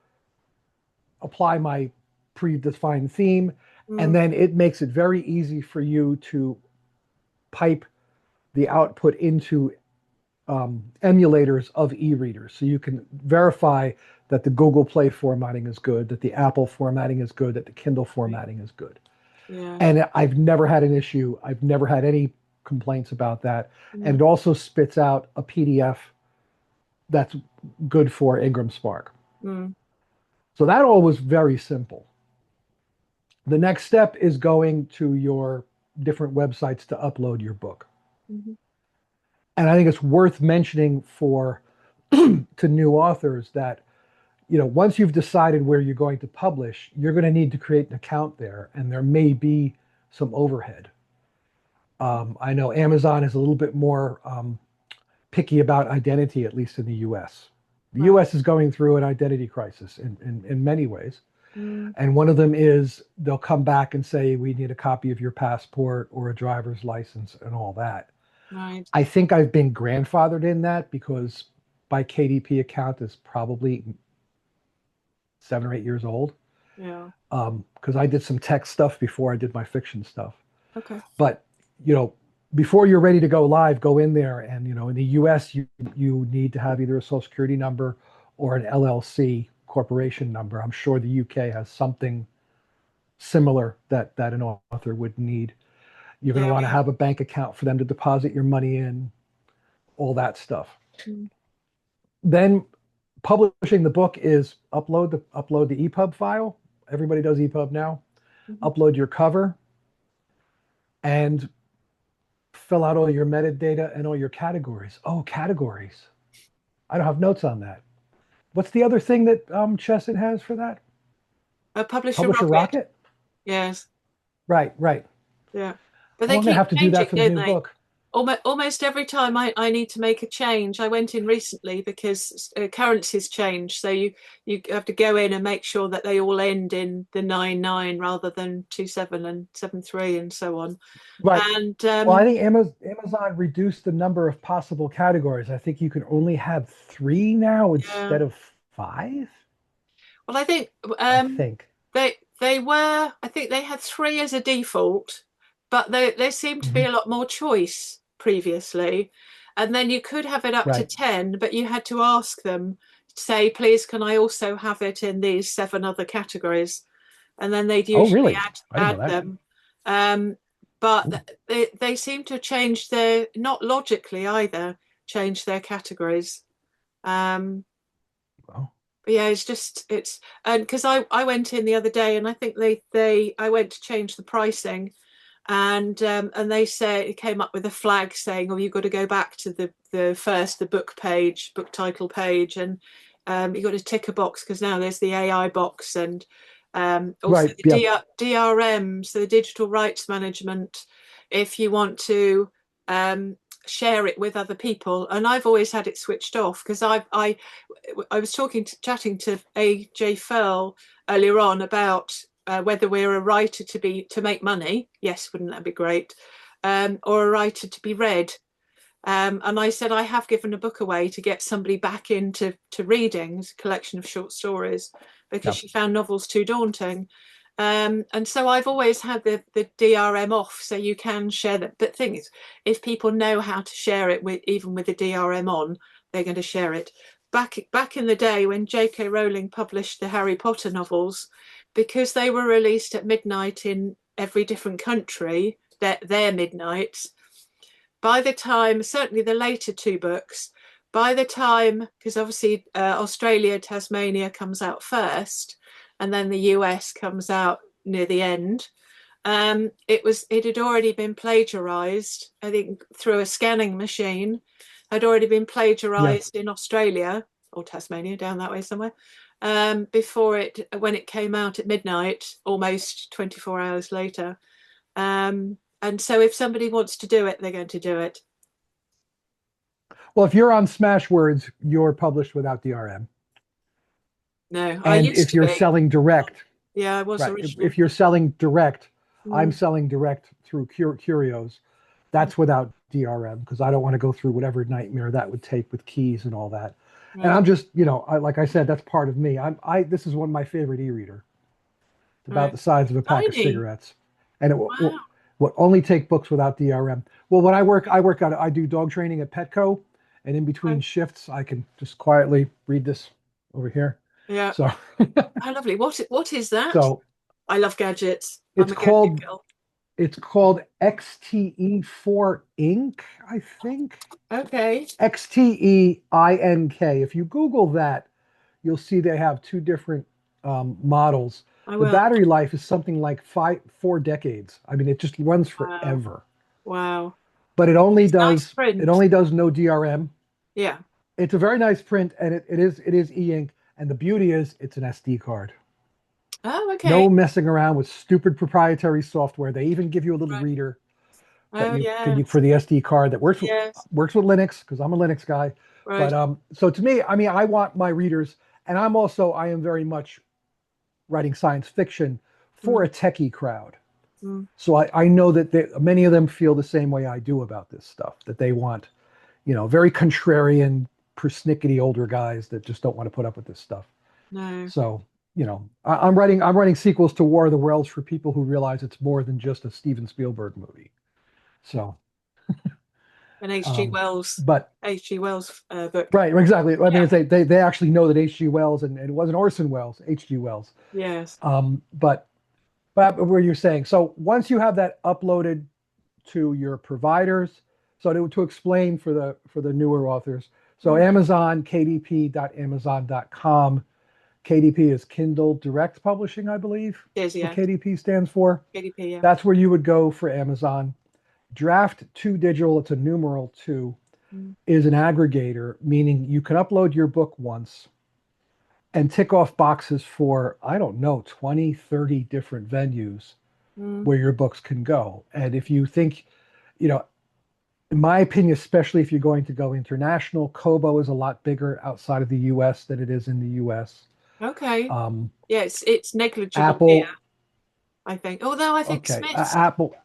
apply my predefined theme, and Mm, then it makes it very easy for you to pipe the output into emulators of e-readers. So you can verify that the Google Play formatting is good, that the Apple formatting is good, that the Kindle formatting is good. Yeah. And I've never had an issue. I've never had any complaints about that. And Mm. it also spits out a PDF that's good for Ingram Spark. Mm. So that all was very simple. The next step is going to your different websites to upload your book. Mhm. And I think it's worth mentioning for to new authors that once you've decided where you're going to publish, you're going to need to create an account there, and there may be some overhead. I know Amazon is a little bit more picky about identity, at least in the US. The Right. US is going through an identity crisis in many ways. Mm. And one of them is they'll come back and say, we need a copy of your passport or a driver's license and all that. Right. I think I've been grandfathered in that because my KDP account is probably 7 or 8 years old. Yeah. Because I did some tech stuff before I did my fiction stuff. Okay. But, you know, before you're ready to go live, go in there. And, in the US, you need to have either a social security number or an LLC corporation number. I'm sure the UK has something similar that an author would need. You're going to Yeah. want to have a bank account for them to deposit your money in, all that stuff. Mm. Then publishing the book is upload the EPUB file. Everybody does EPUB now. Mhm. Upload your cover and fill out all your metadata and all your categories. Oh, categories. I don't have notes on that. What's the other thing that Chesed has for that? A publisher Publisher rocket. Rocket? Yes. Right, right. Yeah. But Well, they I'm going to keep have to do changing, that for the don't new they? book. Almost every time I need to make a change, I went in recently because currencies change. So you have to go in and make sure that they all end in the 99 rather than 27 and 73 and so on. Right. And Well, I think Amazon reduced the number of possible categories. I think you can only have 3 now yeah, instead of 5. well, I think I um, think. they were. I think they had three as a default, but there seemed to be Mhm. a lot more choice previously, and then you could have it up to Right. 10, but you had to ask them, say, please, can I also have it in these seven other categories, and then they'd Oh, usually really? I didn't add know that. them. Um, but Ooh, they seem to have changed their, not logically either, changed their categories. Um, wow. but yeah, it's and because I went in the other day and I think they I went to change the pricing and they say it came up with a flag saying, oh, you've got to go back to the book page, book title page, and you've got to tick a box because now there's the AI box and also Right. the Yeah. DRM, so the digital rights management, if you want to um, share it with other people. And I've always had it switched off because I was chatting to AJ Furl earlier on about whether we're a writer to make money. Yes, wouldn't that be great? Or a writer to be read. And I said I have given a book away to get somebody back into reading, a collection of short stories, because Yeah. she found novels too daunting. And so I've always had the DRM off, so you can share that. But the thing is, if people know how to share it with even with the DRM on, they're going to share it. Back in the day when J.K. Rowling published the Harry Potter novels, because they were released at midnight in every different country, their midnights, by the time, certainly the later two books, by the time, because obviously Australia, Tasmania comes out first, and then the US comes out near the end. It had already been plagiarized, I think, through a scanning machine, had already been Yeah. plagiarized in Australia or Tasmania, down that way somewhere, before when it came out at midnight, almost 24 hours later. And so if somebody wants to do it, they're going to do it. Well, if you're on Smashwords, you're published without DRM. No, I And used if to you're be. selling direct, Yeah, I was right, originally. if you're selling direct, I'm Mm, selling direct through Curios. That's without DRM because I don't want to go through whatever nightmare that would take with keys and all that. And right, I'm just, like I said, that's part of me. This is one of my favorite e-reader. It's about right. the size of a pack of Tiny. cigarettes. And Wow. Will only take books without DRM. Well, when I do dog training at Petco, and in between Right. shifts, I can just quietly read this over here. Yeah. So, How lovely. What is that? so I love gadgets. I'm it's a gadget called girl. it's called XTE4 Ink, I think. Okay. XTEINK. If you Google that, you'll see they have two different models. I The will. battery life is something like 4 decades. I mean, it just runs Wow. forever. Wow. But it only It's nice does it print. only does no DRM. Yeah. It's a very nice print, and it is e-ink. And the beauty is it's an SD card. Oh, okay. No messing around with stupid proprietary software. They even give you a little Right. reader that Oh, you can yes. for the SD card that Yes. works with Linux because I'm a Linux guy. But Right. so to me, I mean, I want my readers, and I am very much writing science fiction for Mm, a techie crowd. mm, So I know that many of them feel the same way I do about this stuff, that they want, very contrarian, persnickety older guys that just don't want to put up with this stuff. no. So, I'm writing sequels to War of the Worlds for people who realize it's more than just a Steven Spielberg movie. So, An H.G. Wells. but H.G. Wells book. right, exactly. I mean, Yeah. they actually know that H.G. Wells and it wasn't Orson Welles, H.G. Wells. Yes. But where you're saying, so once you have that uploaded to your providers, so to explain for the newer authors, so Mm. Amazon, kdp.amazon.com. KDP is Kindle Direct Publishing, I believe. Yes, That's what yeah. KDP stands for. KDP, yeah. That's where you would go for Amazon. Draft 2 Digital, it's a numeral 2, Mm, is an aggregator, meaning you can upload your book once and tick off boxes for, I don't know, 20, 30 different venues mm, where your books can go. And if you think, you know, in my opinion, especially if you're going to go international, Kobo is a lot bigger outside of the US than it is in the US. okay. Um, Yeah, it's negligible here, Apple, I think. Although I think okay, Smith's, Apple,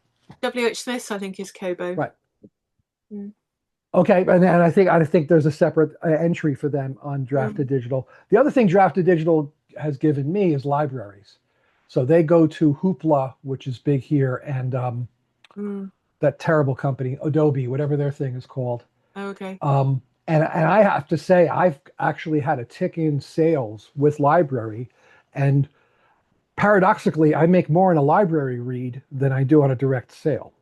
W.H. Smith's, I think is Kobo. right. Mm, Okay, and I think there's a separate entry for them on mm, Drafted Digital. The other thing Drafted Digital has given me is libraries. So they go to Hoopla, which is big here, and mm. that terrible company, Adobe, whatever their thing is called. Oh, okay. And I have to say, I've actually had a tick in sales with library, and paradoxically, I make more in a library read than I do on a direct sale.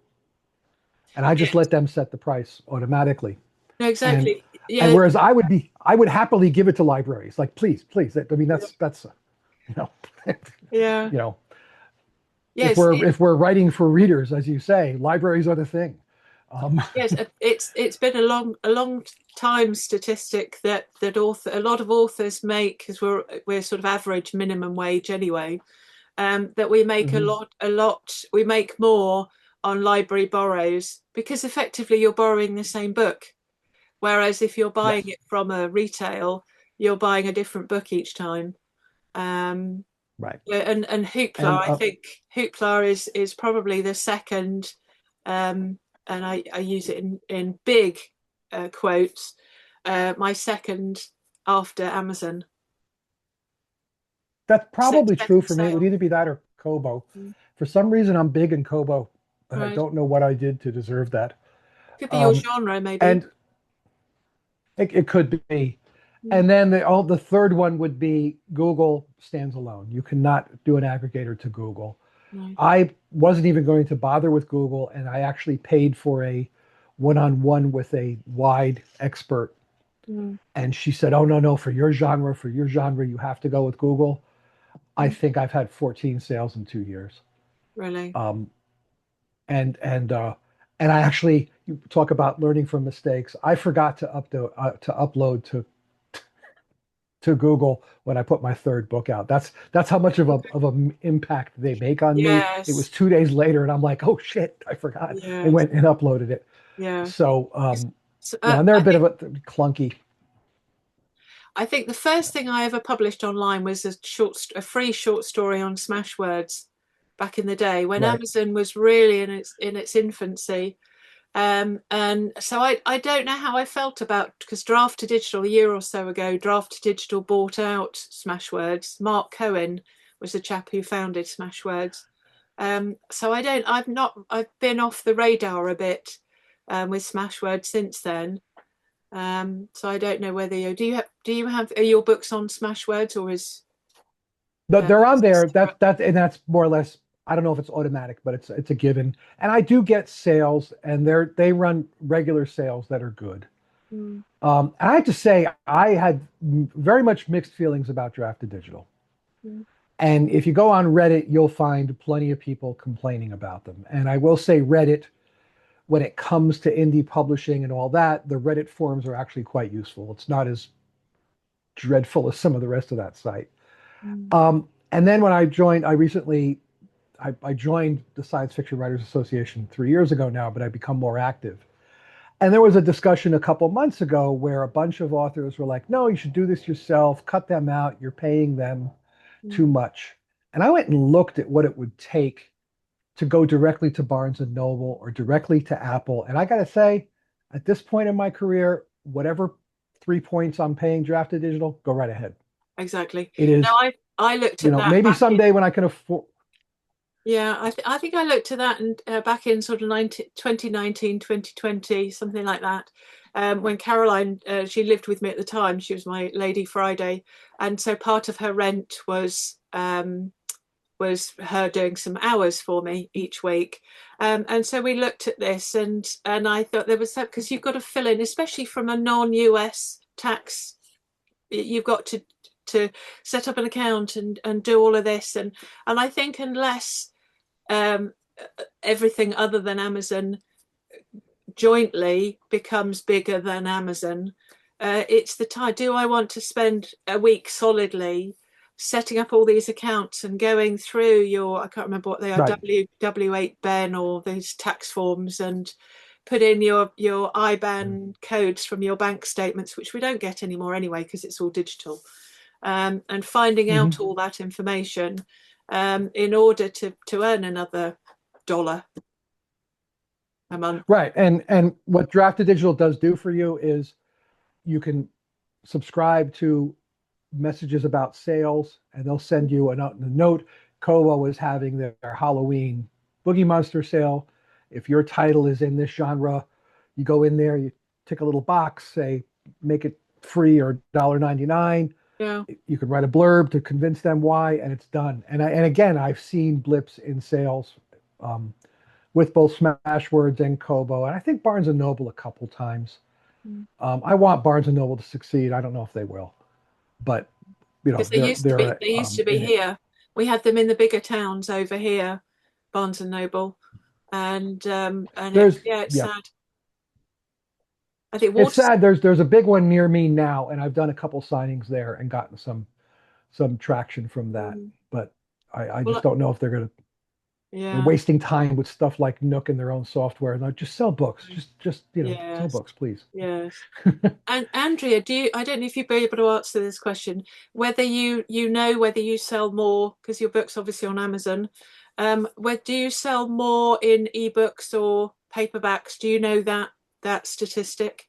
And I just Yes. let them set the price automatically. No, And exactly. and Yeah. whereas I would happily give it to libraries, like please, please. I mean, that's you know, Yeah. you know, if Yes. we're if we're writing for readers, as you say, libraries are the thing. Um, Yes. It's been a long time statistic that a lot of authors make, because we're sort of average minimum wage anyway. That we make a mhm, lot. We make more on library borrows because effectively you're borrowing the same book. Whereas if you're buying yes, it from a retail, you're buying a different book each time. Um, right, yeah, and Hoopla, and I think Hoopla is probably the second, um, and I use it in big quotes, my second after Amazon. that's probably true Second for me. It would sale. either be that or Kobo. Mm. For some reason, I'm big in Kobo, and I Right. don't know what I did to deserve that. Could be your Um, genre, maybe. and it could be. Mm. And then the third one would be Google stands alone. You cannot do an aggregator to Google. Right. I wasn't even going to bother with Google, and I actually paid for a one-on-one with a wide expert. Mm. And she said, "Oh no, no, for your genre, you have to go with Google." I Mm. think I've had 14 sales in 2 years. Really. Um, and I actually, you talk about learning from mistakes. I forgot to upload to Google when I put my third book out. That's how much of a Okay. impact they make on me. It was Yes. 2 days later, and I'm like, oh shit, I forgot, and Yes. went and uploaded it. Yeah. So So, and they're a bit of a clunky. I think the first thing I ever published online was a free short story on Smashwords back in the day when Right. Amazon was really in its infancy. And so I don't know how I felt about, because Draft to Digital a year or so ago, Draft to Digital bought out Smashwords. Mark Cohen was the chap who founded Smashwords. So I've been off the radar a bit with Smashwords since then. So I don't know whether are your books on Smashwords, or is They're on there. separate? That's more or less. I don't know if it's automatic, but it's a given. And I do get sales, and they run regular sales that are good. Mm, And I have to say, I had very much mixed feelings about Drafted Digital. mm, And if you go on Reddit, you'll find plenty of people complaining about them. And I will say, Reddit, when it comes to indie publishing and all that, the Reddit forums are actually quite useful. It's not as dreadful as some of the rest of that site. mm, And then when I joined the Science Fiction Writers Association 3 years ago now, but I've become more active. And there was a discussion a couple months ago where a bunch of authors were like, no, you should do this yourself, cut them out, you're paying them too mm. much. And I went and looked at what it would take to go directly to Barnes and Noble or directly to Apple. And I got to say, at this point in my career, whatever 3 points I'm paying Drafted Digital, go right ahead. Exactly. It No, is, I looked at that maybe back in. someday when I can afford. Yeah, I think I looked at that and back in sort of 2019, 2020, something like that. When Caroline, she lived with me at the time, she was my Lady Friday, and so part of her rent was her doing some hours for me each week. And so we looked at this, and I thought there was that, because you've got to fill in, especially from a non-US tax, you've got to set up an account and do all of this, and I think unless um, everything other than Amazon jointly becomes bigger than Amazon, it's the time. Do I want to spend a week solidly setting up all these accounts and going through I can't remember what they are, Right. W8 Ben or these tax forms, and put in your IBAN codes from your bank statements, which we don't get anymore anyway because it's all digital, and finding Mm-hmm. out all that information in order to earn another dollar a month. Right. And what Drafted Digital does do for you is you can subscribe to messages about sales, and they'll send you a note. Kobo is having their Halloween Boogie Monster sale. If your title is in this genre, you go in there, you tick a little box, say make it free or $1.99. Yeah. You could write a blurb to convince them why, and it's done. And again, I've seen blips in sales with both Smashwords and Kobo, and I think Barnes and Noble a couple times. I want Barnes and Noble to succeed. I don't know if they will, but Because they're they used to be in it. here. We had them in the bigger towns over here, Barnes and Noble, and There's yeah, it's yeah, sad. I think it's Water. sad. There's a big one near me now, and I've done a couple signings there and gotten some traction from that. But I just Well, don't know if they're yeah, wasting time with stuff like Nook and their own software. And just sell books. Just sell yes, books, please. yes. And Andrea, I don't know if you'd be able to answer this question, whether you know whether you sell more, because your book's obviously on Amazon. Where do you sell more in ebooks or paperbacks? Do you know that statistic?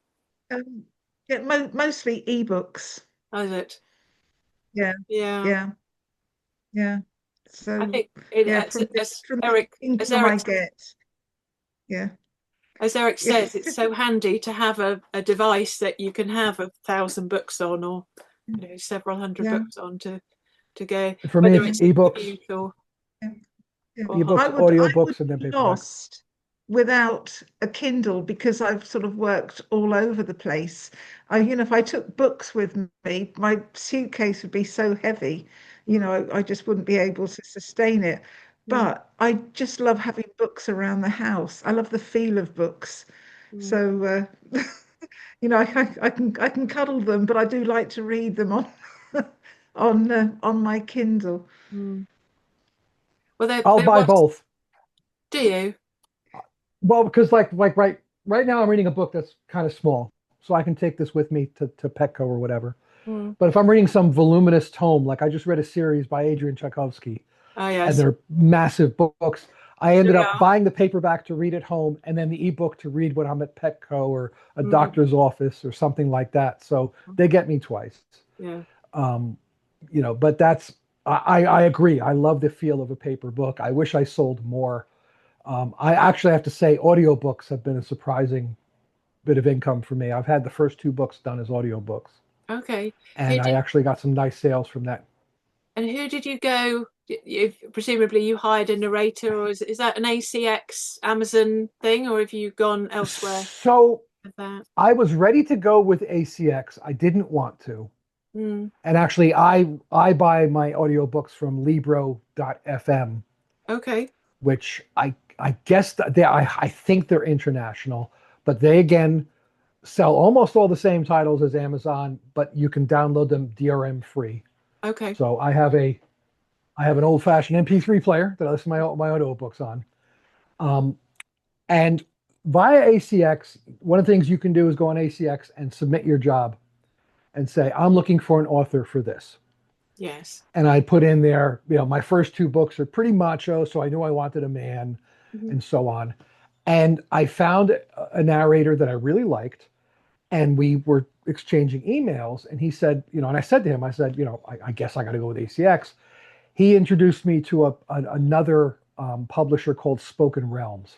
Um, yeah, mostly ebooks. How is it? Yeah, Yeah, yeah, yeah. I So think it, yeah, from the As income I Eric get, yeah, as Eric yeah, says, it's so handy to have a device that you can have 1,000 books on, or several hundred yeah, books on to go, For me, whether it's it's a ebooks, commute or yeah. Yeah. hard. I would audiobooks, and then be paperback. lost without a Kindle because I've sort of worked all over the place. If I took books with me, my suitcase would be so heavy, Mm, I just wouldn't be able to sustain it. mm, But I just love having books around the house. I love the feel of books. mm, So, I can cuddle them, but I do like to read them on on my Kindle. mm. Well, I'll there buy was. both. Do you? Well, because like right now I'm reading a book that's kind of small, so I can take this with me to Petco or whatever. Mm. But if I'm reading some voluminous tome, like I just read a series by Adrian Tchaikovsky, Oh and yes, they're massive books, I ended they up are. buying the paperback to read at home and then the ebook to read when I'm at Petco or a Mm. doctor's office or something like that. So they get me twice. Yeah. Um, but that's I agree. I love the feel of a paper book. I wish I sold more. I actually have to say, audiobooks have been a surprising bit of income for me. I've had the first two books done as audiobooks, Okay. Who and I did actually got some nice sales from that. and who did you go? Presumably you hired a narrator, or is that an ACX Amazon thing, or have you gone elsewhere So with that? I was ready to go with ACX. I didn't want to. Mm, And actually, I buy my audiobooks from Libro.fm, okay. which I guess I think they're international, but they again sell almost all the same titles as Amazon, but you can download them DRM free. Okay. So I have an old fashioned MP3 player that I listen to my audiobooks on. Um, and via ACX, one of the things you can do is go on ACX and submit your job and say, I'm looking for an author for this. Yes. And I put in there, my first two books are pretty macho, so I knew I wanted a man Mhm. and so on. And I found a narrator that I really liked, and we were exchanging emails. And he said, and I said to him, I said, I guess I got to go with ACX. He introduced me to another publisher called Spoken Realms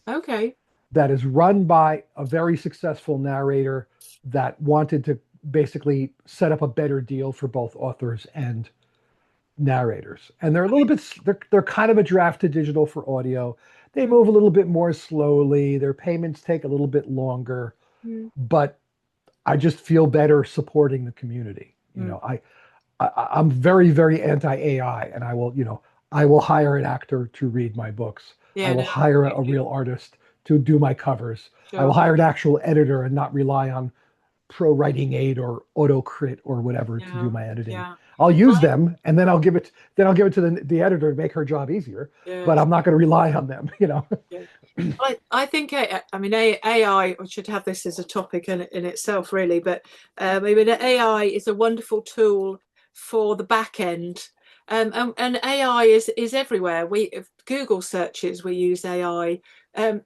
Okay. that is run by a very successful narrator that wanted to basically set up a better deal for both authors and narrators. And they're a little bit, they're kind of a draft to digital for audio. They move a little bit more slowly. Their payments take a little bit longer, Mm-hmm. but I just feel better supporting the community. Mm. I'm very, very anti-AI, and I will hire an actor to read my books. I Yeah, will no, hire a absolutely. real artist to do my covers. I will Sure. hire an actual editor and not rely on Pro Writing Aid or AutoCrit or whatever to do Yeah. my editing. Yeah. I'll use I, them, and then I'll give it to the editor to make her job easier. But yes. I'm not going to rely on them. Yeah. I think I mean AI should have this as a topic in itself really, but I mean AI is a wonderful tool for the back end, and AI is everywhere. We Google searches we use AI. Uh,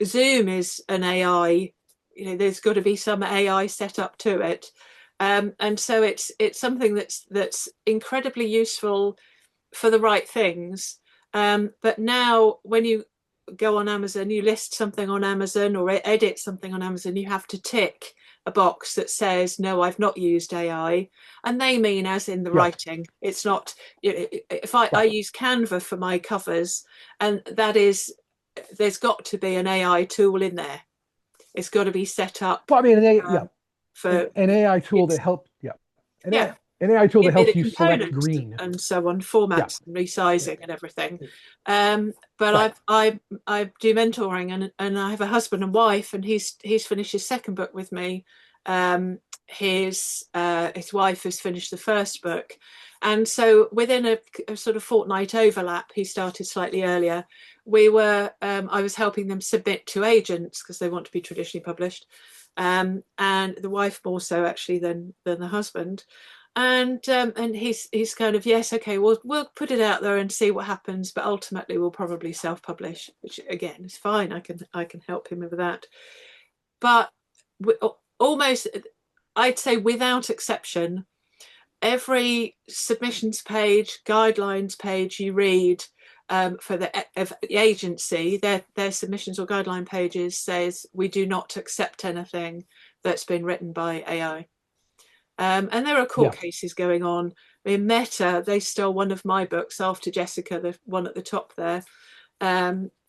Zoom is an AI. There's got to be some AI set up to it, and so it's something that's incredibly useful for the right things. But now when you go on Amazon, you list something on Amazon or edit something on Amazon, you have to tick a box that says, no, I've not used AI. And they mean as in the Yeah, writing. It's not, if I right. use Canva for my covers, and there's got to be an AI tool in there. It's got to be set up Well, I mean, um, for, an AI tool that it's, help. Yeah, an yeah, AI, an AI tool that give me the helps you select components green. and so on, Yeah, formats and resizing and everything. But right. I do mentoring, and I have a husband and wife, and he's finished his second book with me. His wife has finished the first book, and so within a sort of fortnight overlap, he started slightly earlier. I was helping them submit to agents because they want to be traditionally published, and the wife more so actually than the husband. And he's kind of, yes, okay, we'll put it out there and see what happens, but ultimately we'll probably self-publish, which again is fine. I can help him with that. But almost, I'd say without exception, every submissions page, guidelines page you read for the agency, their submissions or guideline pages says we do not accept anything that's been written by AI. And there are court Yeah, cases going on. In Meta, they stole one of my books after Jessica, the one at the top there.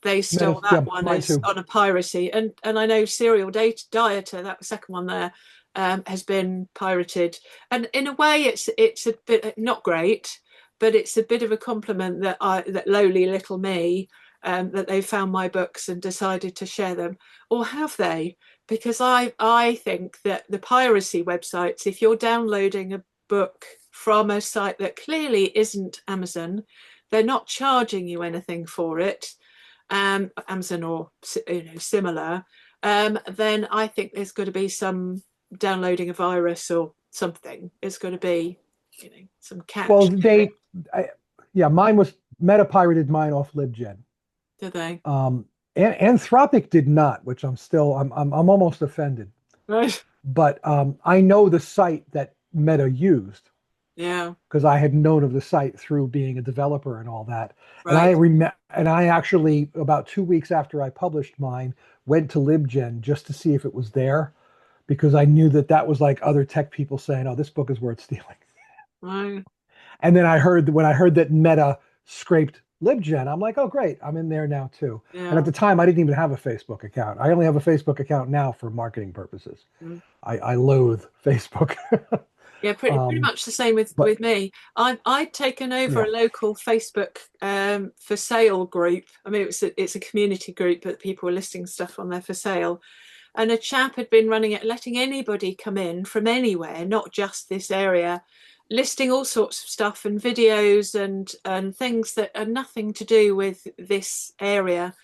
They stole that yeah, one mine as too. on a piracy, and I know Serial Dieter, that second one there, has been pirated. And in a way, it's a bit not great, but it's a bit of a compliment that lowly little me, that they found my books and decided to share them, or have they? Because I think that the piracy websites, if you're downloading a book from a site that clearly isn't Amazon, they're not charging you anything for it, Amazon or similar, then I think there's got to be some downloading a virus or something. It's got to be some Well, catch to it, yeah, mine was Meta pirated mine off LibGen. do they? Um, and Anthropic did not, which I'm almost offended. Right. But I know the site that Meta used, Yeah. because I had known of the site through being a developer and all that. Right. And I actually, about 2 weeks after I published mine, went to LibGen just to see if it was there, because I knew that that was like other tech people saying, "Oh, this book is worth stealing." Right. And then when I heard that Meta scraped LibGen, I'm like, "Oh, great, I'm in there now too." And at Yeah. the time, I didn't even have a Facebook account. I only have a Facebook account now for marketing purposes. Mm. I loathe Facebook. Yeah, pretty um, much the same but with me. I'd taken over yeah, a local Facebook for sale group. I mean, it's a community group, but people were listing stuff on there for sale. And a chap had been running it, letting anybody come in from anywhere, not just this area, listing all sorts of stuff and videos and things that are nothing to do with this area.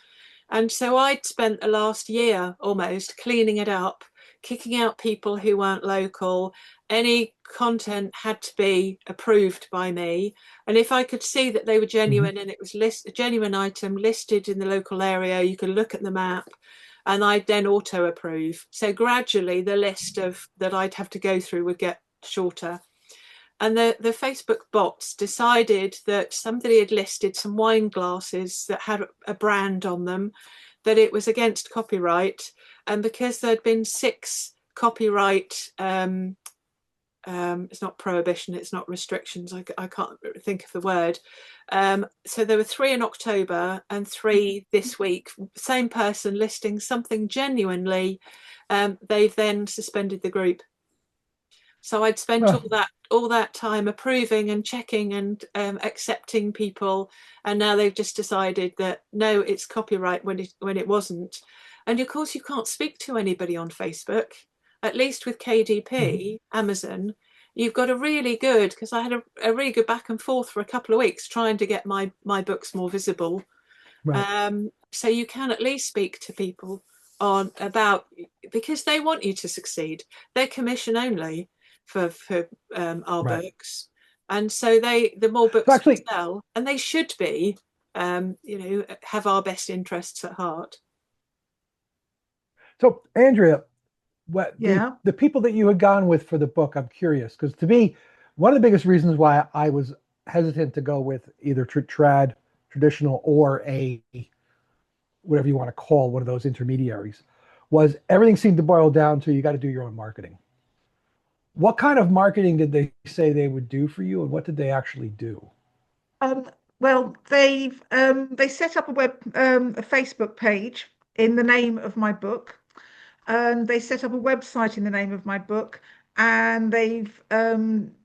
And so I'd spent the last year almost cleaning it up, kicking out people who weren't local. Any content had to be approved by me. And if I could see that they were hmm, genuine and it was a genuine item listed in the local area, you could look at the map and I'd then auto approve. So gradually the list of that I'd have to go through would get shorter. And the Facebook bots decided that somebody had listed some wine glasses that had a brand on them, that it was against copyright. And because there'd been 6 copyright, it's not prohibition, it's not restrictions, I can't think of the word. So there were 3 in October and 3 this week, same person listing something genuinely. They've then suspended the group. So I'd spent well, all that time approving and checking and accepting people, and now they've just decided that no, it's copyright when it wasn't. And of course, you can't speak to anybody on Facebook. At least with mhm, KDP, Amazon, you've got a really good, because I had a really good back and forth for a couple of weeks trying to get my books more visible. right, So you can at least speak to people on about, because they want you to succeed. They're commission only for our right. books, and so the more So books we actually, sell, and they should be, have our best interests at heart. so Andrea, what Yeah. the people that you had gone with for the book, I'm curious, because to me, one of the biggest reasons why I was hesitant to go with either traditional, or a whatever you want to call one of those intermediaries, was everything seemed to boil down to you got to do your own marketing. What kind of marketing did they say they would do for you, and what did they actually do? Um, well, they set up a Facebook page in the name of my book, and they set up a website in the name of my book, and they've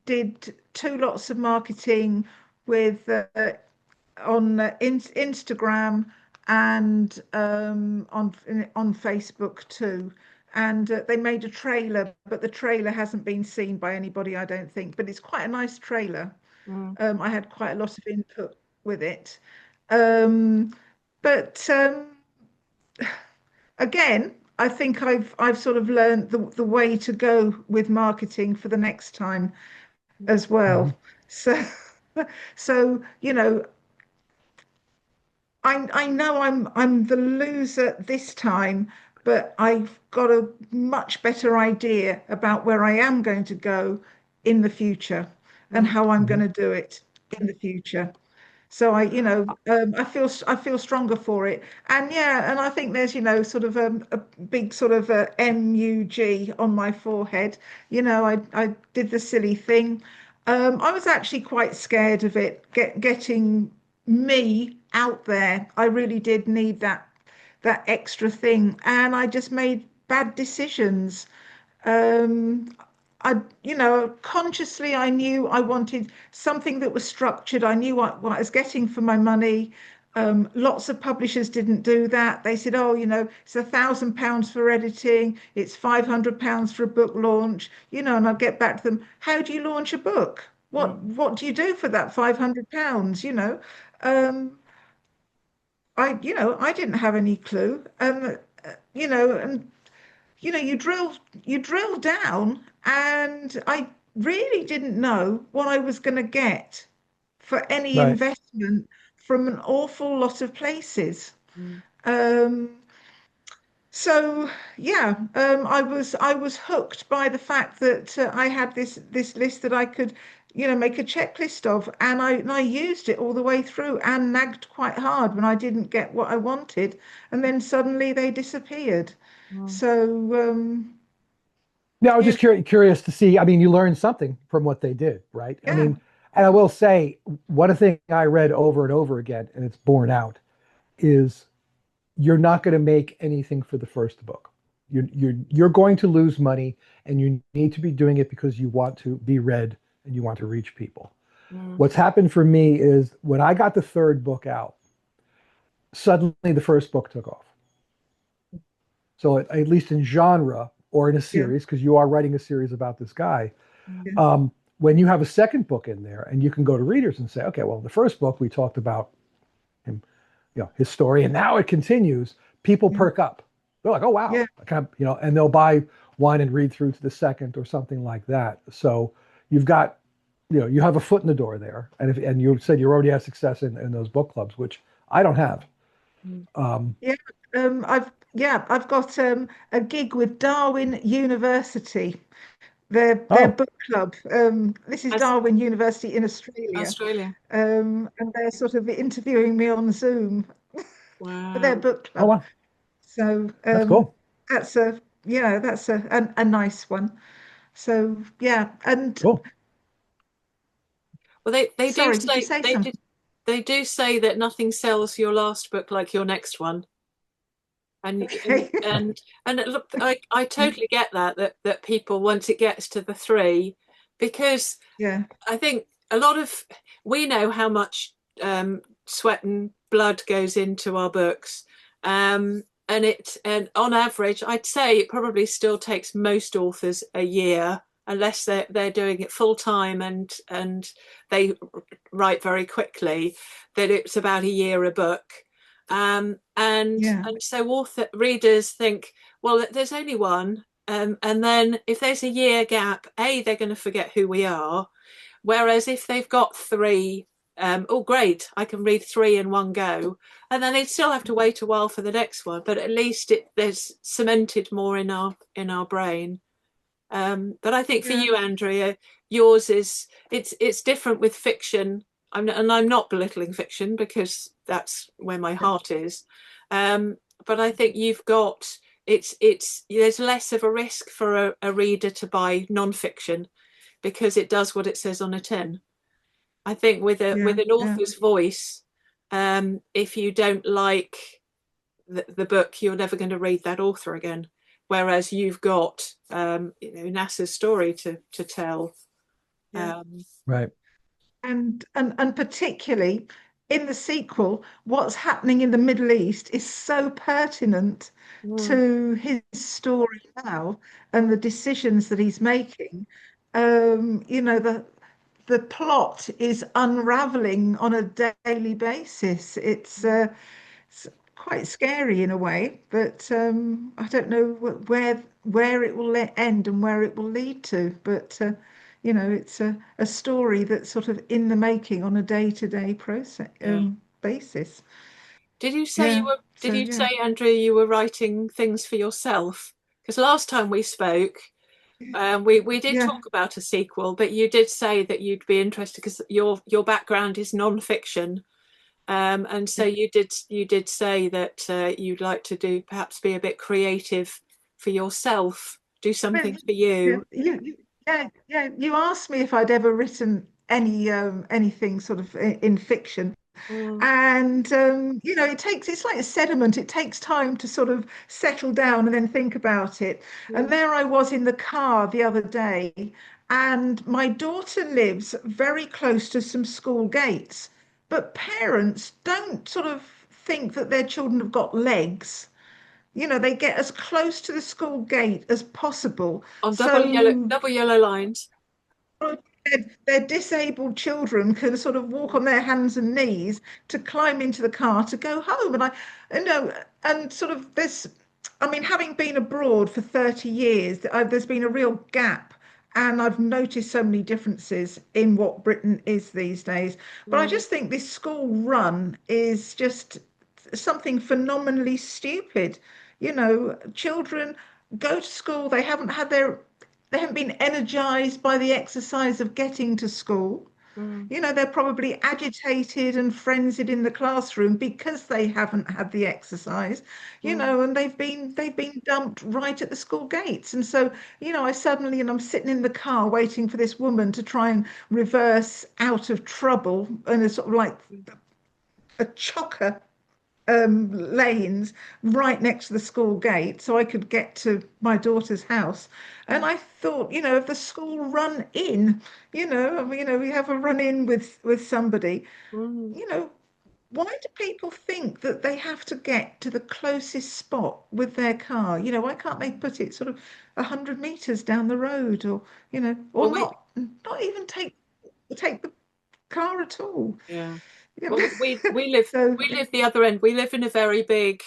did 2 lots of marketing with on Instagram and on Facebook too. And they made a trailer, but the trailer hasn't been seen by anybody, I don't think. But it's quite a nice trailer. Mm. I had quite a lot of input with it. Um, but again, I think I've sort of learned the way to go with marketing for the next time as Mhm. well. So so I know I'm the loser this time, but I've got a much better idea about where I am going to go in the future and Mm. how I'm going Mhm. to do it in the future. So I feel stronger for it. And yeah, and I think there's, sort of a big sort of MUG on my forehead. I did the silly thing. I was actually quite scared of it, getting me out there. I really did need that extra thing, and I just made bad decisions. Um, consciously, I knew I wanted something that was structured. I knew what I was getting for my money. Lots of publishers didn't do that. They said, "Oh, it's £1,000 for editing. It's £500 for a book launch." And I'd get back to them. How do you launch a book? Mm. What do you do for that £500? Um, I didn't have any clue. And you drill down, and I really didn't know what I was going to get for any Right. investment from an awful lot of places. Mm. Um, so yeah, I was hooked by the fact that I had this list that I could make a checklist of, and I used it all the way through and nagged quite hard when I didn't get what I wanted, and then suddenly they disappeared. Mm. So Yeah, I was yeah, just curious to see. I mean, you learned something from what they did, right? I yeah, mean, and I will say, one thing I read over and over again, and it's borne out, is you're not going to make anything for the first book. You're going to lose money, and you need to be doing it because you want to be read and you want to reach people. Mm. What's happened for me is when I got the third book out, suddenly the first book took off. So at least in genre or in a yeah, series, because you are writing a series about this guy, Mm. yeah, when you have a second book in there and you can go to readers and say, okay, well, the first book we talked about him, his story, and now it continues, people yeah, perk up. They're like, oh wow, yeah, I kind of, and they'll buy one and read through to the second or something like that. So you've got, you have a foot in the door there, and you said you already have success in those book clubs, which I don't have. Mm. Um, yeah. I've got a gig with Darwin University, their oh, book club. This is As Darwin University in Australia, Australia. and they're sort of interviewing me on Zoom for their Wow. book oh club. wow, So that's cool, that's a nice one. So yeah, and cool. Well, they do sorry, did you say say something? they do say that nothing sells your last book like your next one. And Okay. look, I totally get that people, once it gets to the three, because Yeah, I think a lot of, we know how much sweat and blood goes into our books, and on average, I'd say it probably still takes most authors a year, unless they're doing it full time and they write very quickly. That it's about a year a book, yeah, and so author readers think, well, there's only one, and then if there's a year gap, they're going to forget who we are. Whereas if they've got three, oh great, I can read three in one go, and then they'd still have to wait a while for the next one. But at least there's cemented more in our brain. But I think for yeah, you, Andrea, yours is, it's different with fiction. I'm not belittling fiction because that's where my heart is. But I think you've got, it's there's less of a risk for a reader to buy non-fiction because it does what it says on a tin. I think with yeah, an yeah, author's voice, if you don't like the book, you're never going to read that author again. Whereas you've got NASA's story to tell. yeah. Um, Right. And particularly in the sequel, what's happening in the Middle East is so pertinent mm, to his story now and the decisions that he's making. The plot is unraveling on a daily basis. It's quite scary in a way, but I don't know where it will end and where it will lead to. But it's a story that's sort of in the making on a day-to-day process yeah. basis. Did you say you Yeah. were? Did So you yeah, say, Andrea, you were writing things for yourself? Because last time we spoke, we did yeah. talk about a sequel, but you did say that you'd be interested because your background is non-fiction. And so you did say that you'd like to do, perhaps be a bit creative for yourself, do Well, something for yeah, you. yeah. You asked me if I'd ever written anything sort of in fiction. Mm, And it's like a sediment. It takes time to sort of settle down and then think about it. And mm. there I was in the car the other day, and my daughter lives very close to some school gates, but parents don't sort of think that their children have got legs. They get as close to the school gate as possible. On So double yellow lines. their disabled children can sort of walk on their hands and knees to climb into the car to go home. And and sort of this, I mean, having been abroad for 30 years, there's been a real gap. And I've noticed so many differences in what Britain is these days. But I Mm, just think this school run is just something phenomenally stupid. Children go to school, they haven't had their they haven't been energized by the exercise of getting to school. Mm, They're probably agitated and frenzied in the classroom because they haven't had the exercise, mm, and they've been dumped right at the school gates. And so, I suddenly, and I'm sitting in the car waiting for this woman to try and reverse out of trouble and a sort of like a chocker lanes right next to the school gate so I could get to my daughter's house. And mm, I thought, if the school run in, we have a run in with somebody, mm. you know, why do people think that they have to get to the closest spot with their car? Why can't they put it sort of 100 meters down the road, or, or Well, we not even take the car at all? yeah. You Well, know? So we live the other end. We live in a very big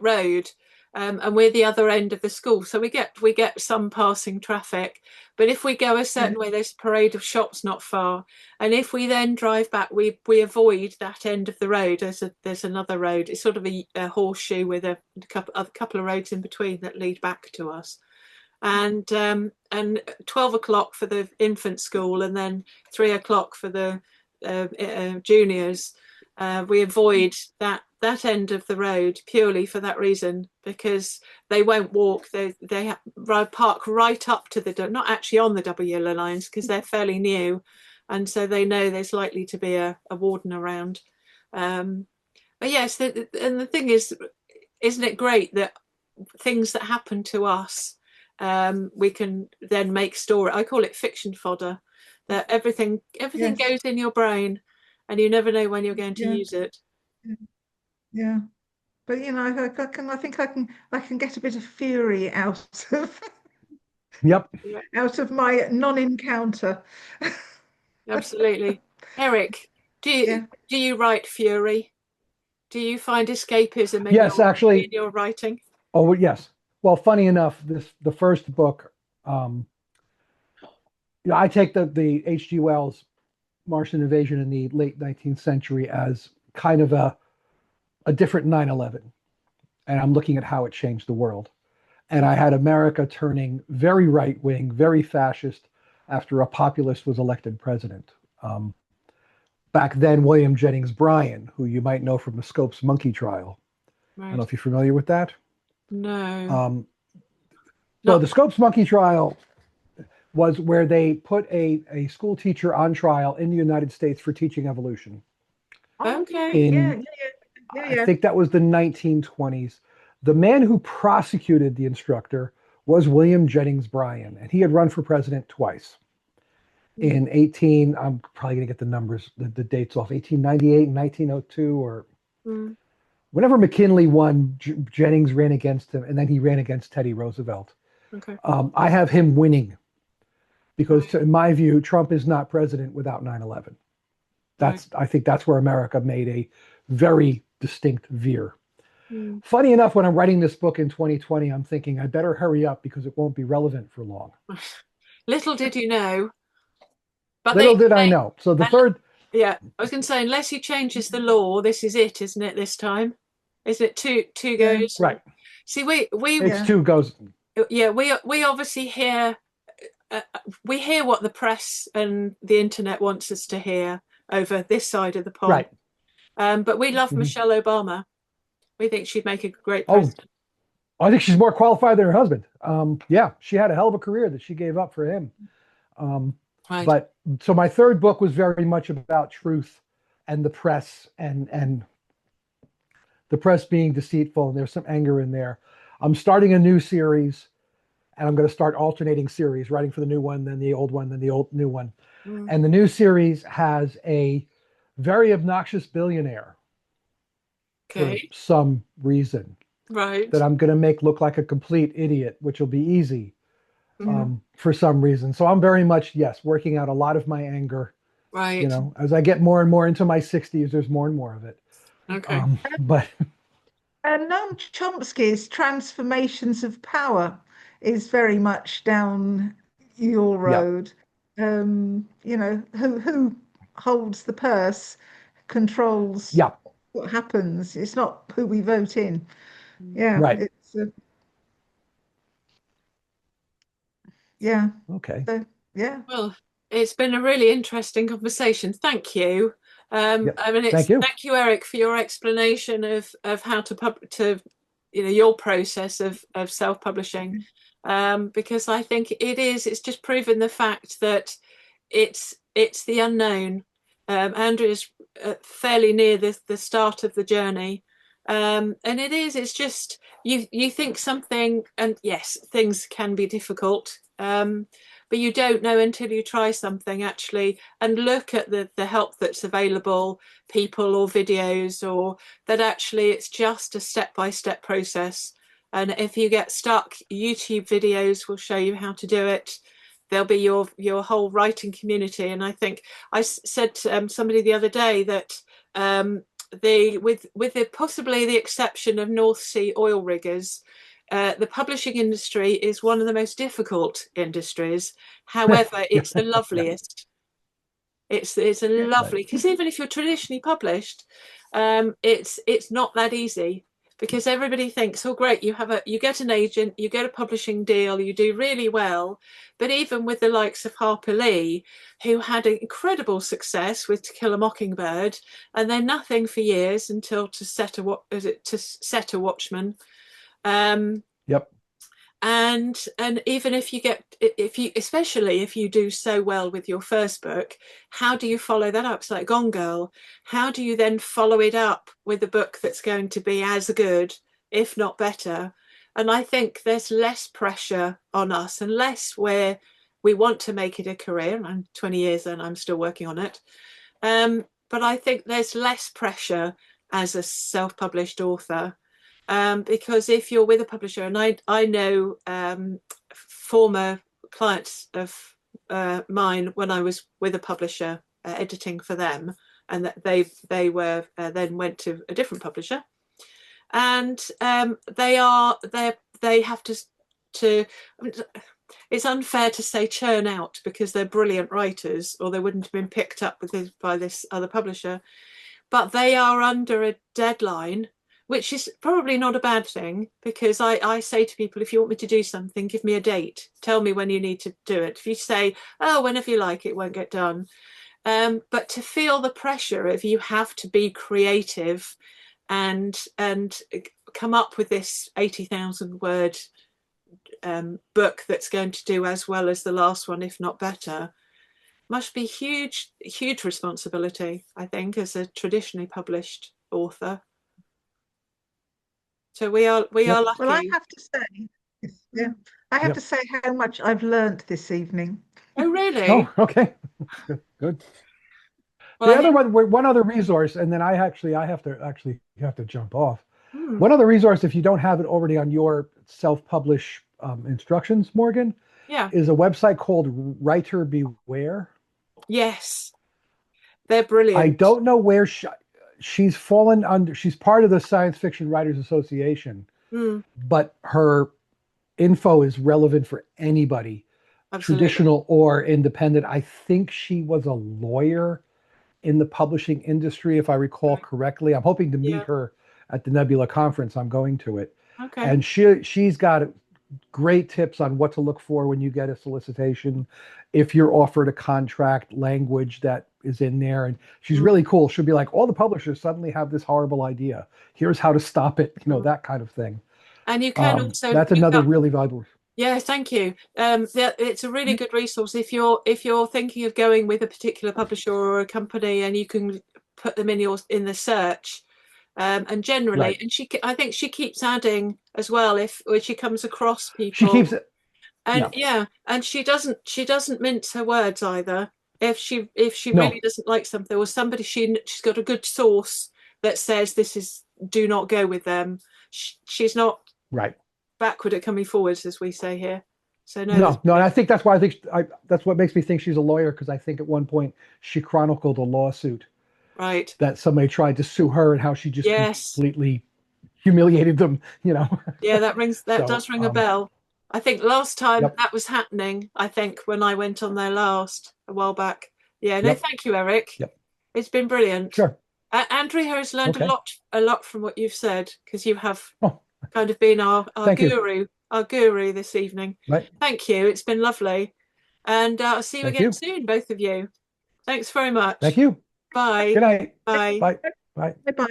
road, and we're the other end of the school, so we get some passing traffic. But if we go a yeah, certain way, there's a parade of shops not far, and if we then drive back, we avoid that end of the road. There's another road. It's sort of a horseshoe with a couple of roads in between that lead back to us. And 12 o'clock for the infant school, and then 3 o'clock for the juniors. We avoid that end of the road purely for that reason, because they won't walk. They park right up to not actually on the double yellow lines, because they're fairly new, and so they know there's likely to be a warden around. Um, but yes, and the thing is, isn't it great that things that happen to us, we can then make story. I call it fiction fodder. That everything yes, goes in your brain, and you never know when you're going to yeah, use it. yeah. But I think I can get a bit of fury out of Yep. Yeah, out of my non-encounter. absolutely. Eric, Yeah. do you write fury? Do you find escapism Yes, in actually. your writing? Oh, yes. Well, funny enough, the first book, I take the H.G. Wells Martian invasion in the late 19th century as kind of a different 9/11, and I'm looking at how it changed the world. And I had America turning very right wing, very fascist after a populist was elected president. Um, Back then, William Jennings Bryan, who you might know from the Scopes monkey trial. I don't know Right. if you're familiar with that. No, Um, so not the Scopes monkey trial was where they put a school teacher on trial in the United States for teaching evolution. Oh, yeah, okay. yeah, In, yeah, yeah, I yeah, think that was the 1920s. The man who prosecuted the instructor was William Jennings Bryan, and he had run for president twice. Mm, In 18, I'm probably going to get the numbers, the dates off, 1898 and 1902, or mm, whenever McKinley won, Jennings ran against him, and then he ran against Teddy Roosevelt. okay. I have him winning because, Right. in my view, Trump is not president without 9/11. Right. I think that's where America made a very distinct veer. Mm. Funny enough, when I'm writing this book in 2020, I'm thinking I better hurry up because it won't be relevant for long. Little did you know, but Little did I know. So the and third, yeah, I was going to say, unless he changes the law, this is it, isn't it? This time, isn't it? Two yeah, goes. right, See, we it's yeah, two goes, yeah, we obviously hear we hear what the press and the internet wants us to hear over this side of the pond. right. But we love Mhm. Michelle Obama. We think she'd make a great Oh, president. I think she's more qualified than her husband. Yeah, she had a hell of a career that she gave up for him. Um, Right. but so my third book was very much about truth and the press and the press being deceitful, and there's some anger in there. I'm starting a new series, and I'm going to start alternating series, writing for the new one, then the old one, then the old new one. Mm, And the new series has a very obnoxious billionaire for okay. some reason Right. that I'm going to make look like a complete idiot, which will be easy Mm, for some reason. So I'm very much, yes, working out a lot of my anger. right. As I get more and more into my 60s, there's more and more of it. Okay. But and Noam Chomsky's Transformations of Power is very much down your yeah, road. Who holds the purse controls yeah, what happens. It's not who we vote in. Mm. Yeah, right. it's Yeah. Okay. So, yeah. Well, it's been a really interesting conversation. Thank you. Yep. I mean, Thank you. thank you, Eric, for your explanation of how to your process of self-publishing, because I think it's just proven the fact that it's the unknown. Andrea's fairly near the start of the journey, and it's just you think something, and yes, things can be difficult. But you don't know until you try something actually and look at the help that's available, people or videos, or that actually it's just a step-by-step process. And if you get stuck, YouTube videos will show you how to do it. There'll be your whole writing community. And I think I said to somebody the other day that with possibly the exception of North Sea oil riggers, the publishing industry is one of the most difficult industries. However, it's the Yep. loveliest. It's a Yeah. Right. lovely, because even if you're traditionally published, it's not that easy, because everybody thinks, oh great, you get an agent, you get a publishing deal, you do really well. But even with the likes of Harper Lee, who had incredible success with To Kill a Mockingbird, and then nothing for years until to set a Watchman. Um, Yep. and even if you especially if you do so well with your first book, how do you follow that up? It's like Gone Girl. How do you then follow it up with a book that's going to be as good, if not better? And I think there's less pressure on us, unless we want to make it a career. I'm 20 years and I'm still working on it. But I think there's less pressure as a self-published author, because if you're with a publisher, and I know former clients of mine when I was with a publisher editing for them, and that they were then went to a different publisher, and they have to I mean, it's unfair to say churn out, because they're brilliant writers or they wouldn't have been picked up by this other publisher, but they are under a deadline, which is probably not a bad thing, because I say to people, if you want me to do something, give me a date. Tell me when you need to do it. If you say, oh, whenever you like, it won't get done. But to feel the pressure of you have to be creative and come up with this 80,000 word book that's going to do as well as the last one, if not better, must be huge responsibility, I think, as a traditionally published author. So we are Yep. Well, I lucky. have to say, yeah, I have to Yep. say how much I've learnt this evening. Oh, really? Oh, okay. Good. Well, The I other think. one other resource, and then I have to jump off. Hmm, One other resource, if you don't have it already on your self-publish instructions, Morgan, yeah. is a website called Writer Beware. Yes, they're I brilliant. don't know where she's fallen under. She's part of the Science Fiction Writers Association, Hmm, but her info is relevant for anybody, absolutely. traditional or independent. I think she was a lawyer in the publishing industry, if I recall Right. correctly. I'm hoping to meet Yeah. her at the Nebula conference. I'm going to it. Okay. And she's got great tips on what to look for when you get a solicitation, if you're offered a contract, language that is in there. And she's Hmm, really cool. She'll be like, all the publishers suddenly have this horrible idea. Here's how to stop it, hmm. that kind of thing. And you can also That's look another up. really valuable. Yeah, thank you. It's a really good resource if you're thinking of going with a particular publisher or a company, and you can put them in the search. And generally, Right. and I think she keeps adding as well if when she comes across She people. keeps it. And Yeah. yeah, and she doesn't mince her words either. If she really No. doesn't like something, or somebody she's got a good source that says this is, do not go with them. She's not Right. backward at coming forwards, as we say here. So no, that's No, no, and brilliant. I think that's why that's what makes me think she's a lawyer, because I think at one point she chronicled a lawsuit Right. that somebody tried to sue her and how she just Yes. completely humiliated them. Yeah, that So, does ring a bell. I think last time yep, that was happening, I think when I went on there last a while back. Yeah, no, yep, thank you, Eric. yep. It's been brilliant. Sure. Andrea has learned Okay. a lot from what you've said, because you have Oh, kind of been our thank you. guru, our guru this evening. Right. Thank you. It's been lovely. And I'll see you again soon, both of you. Thanks very much. Thank you. Bye. Good night. Bye. Bye. Bye. Bye-bye.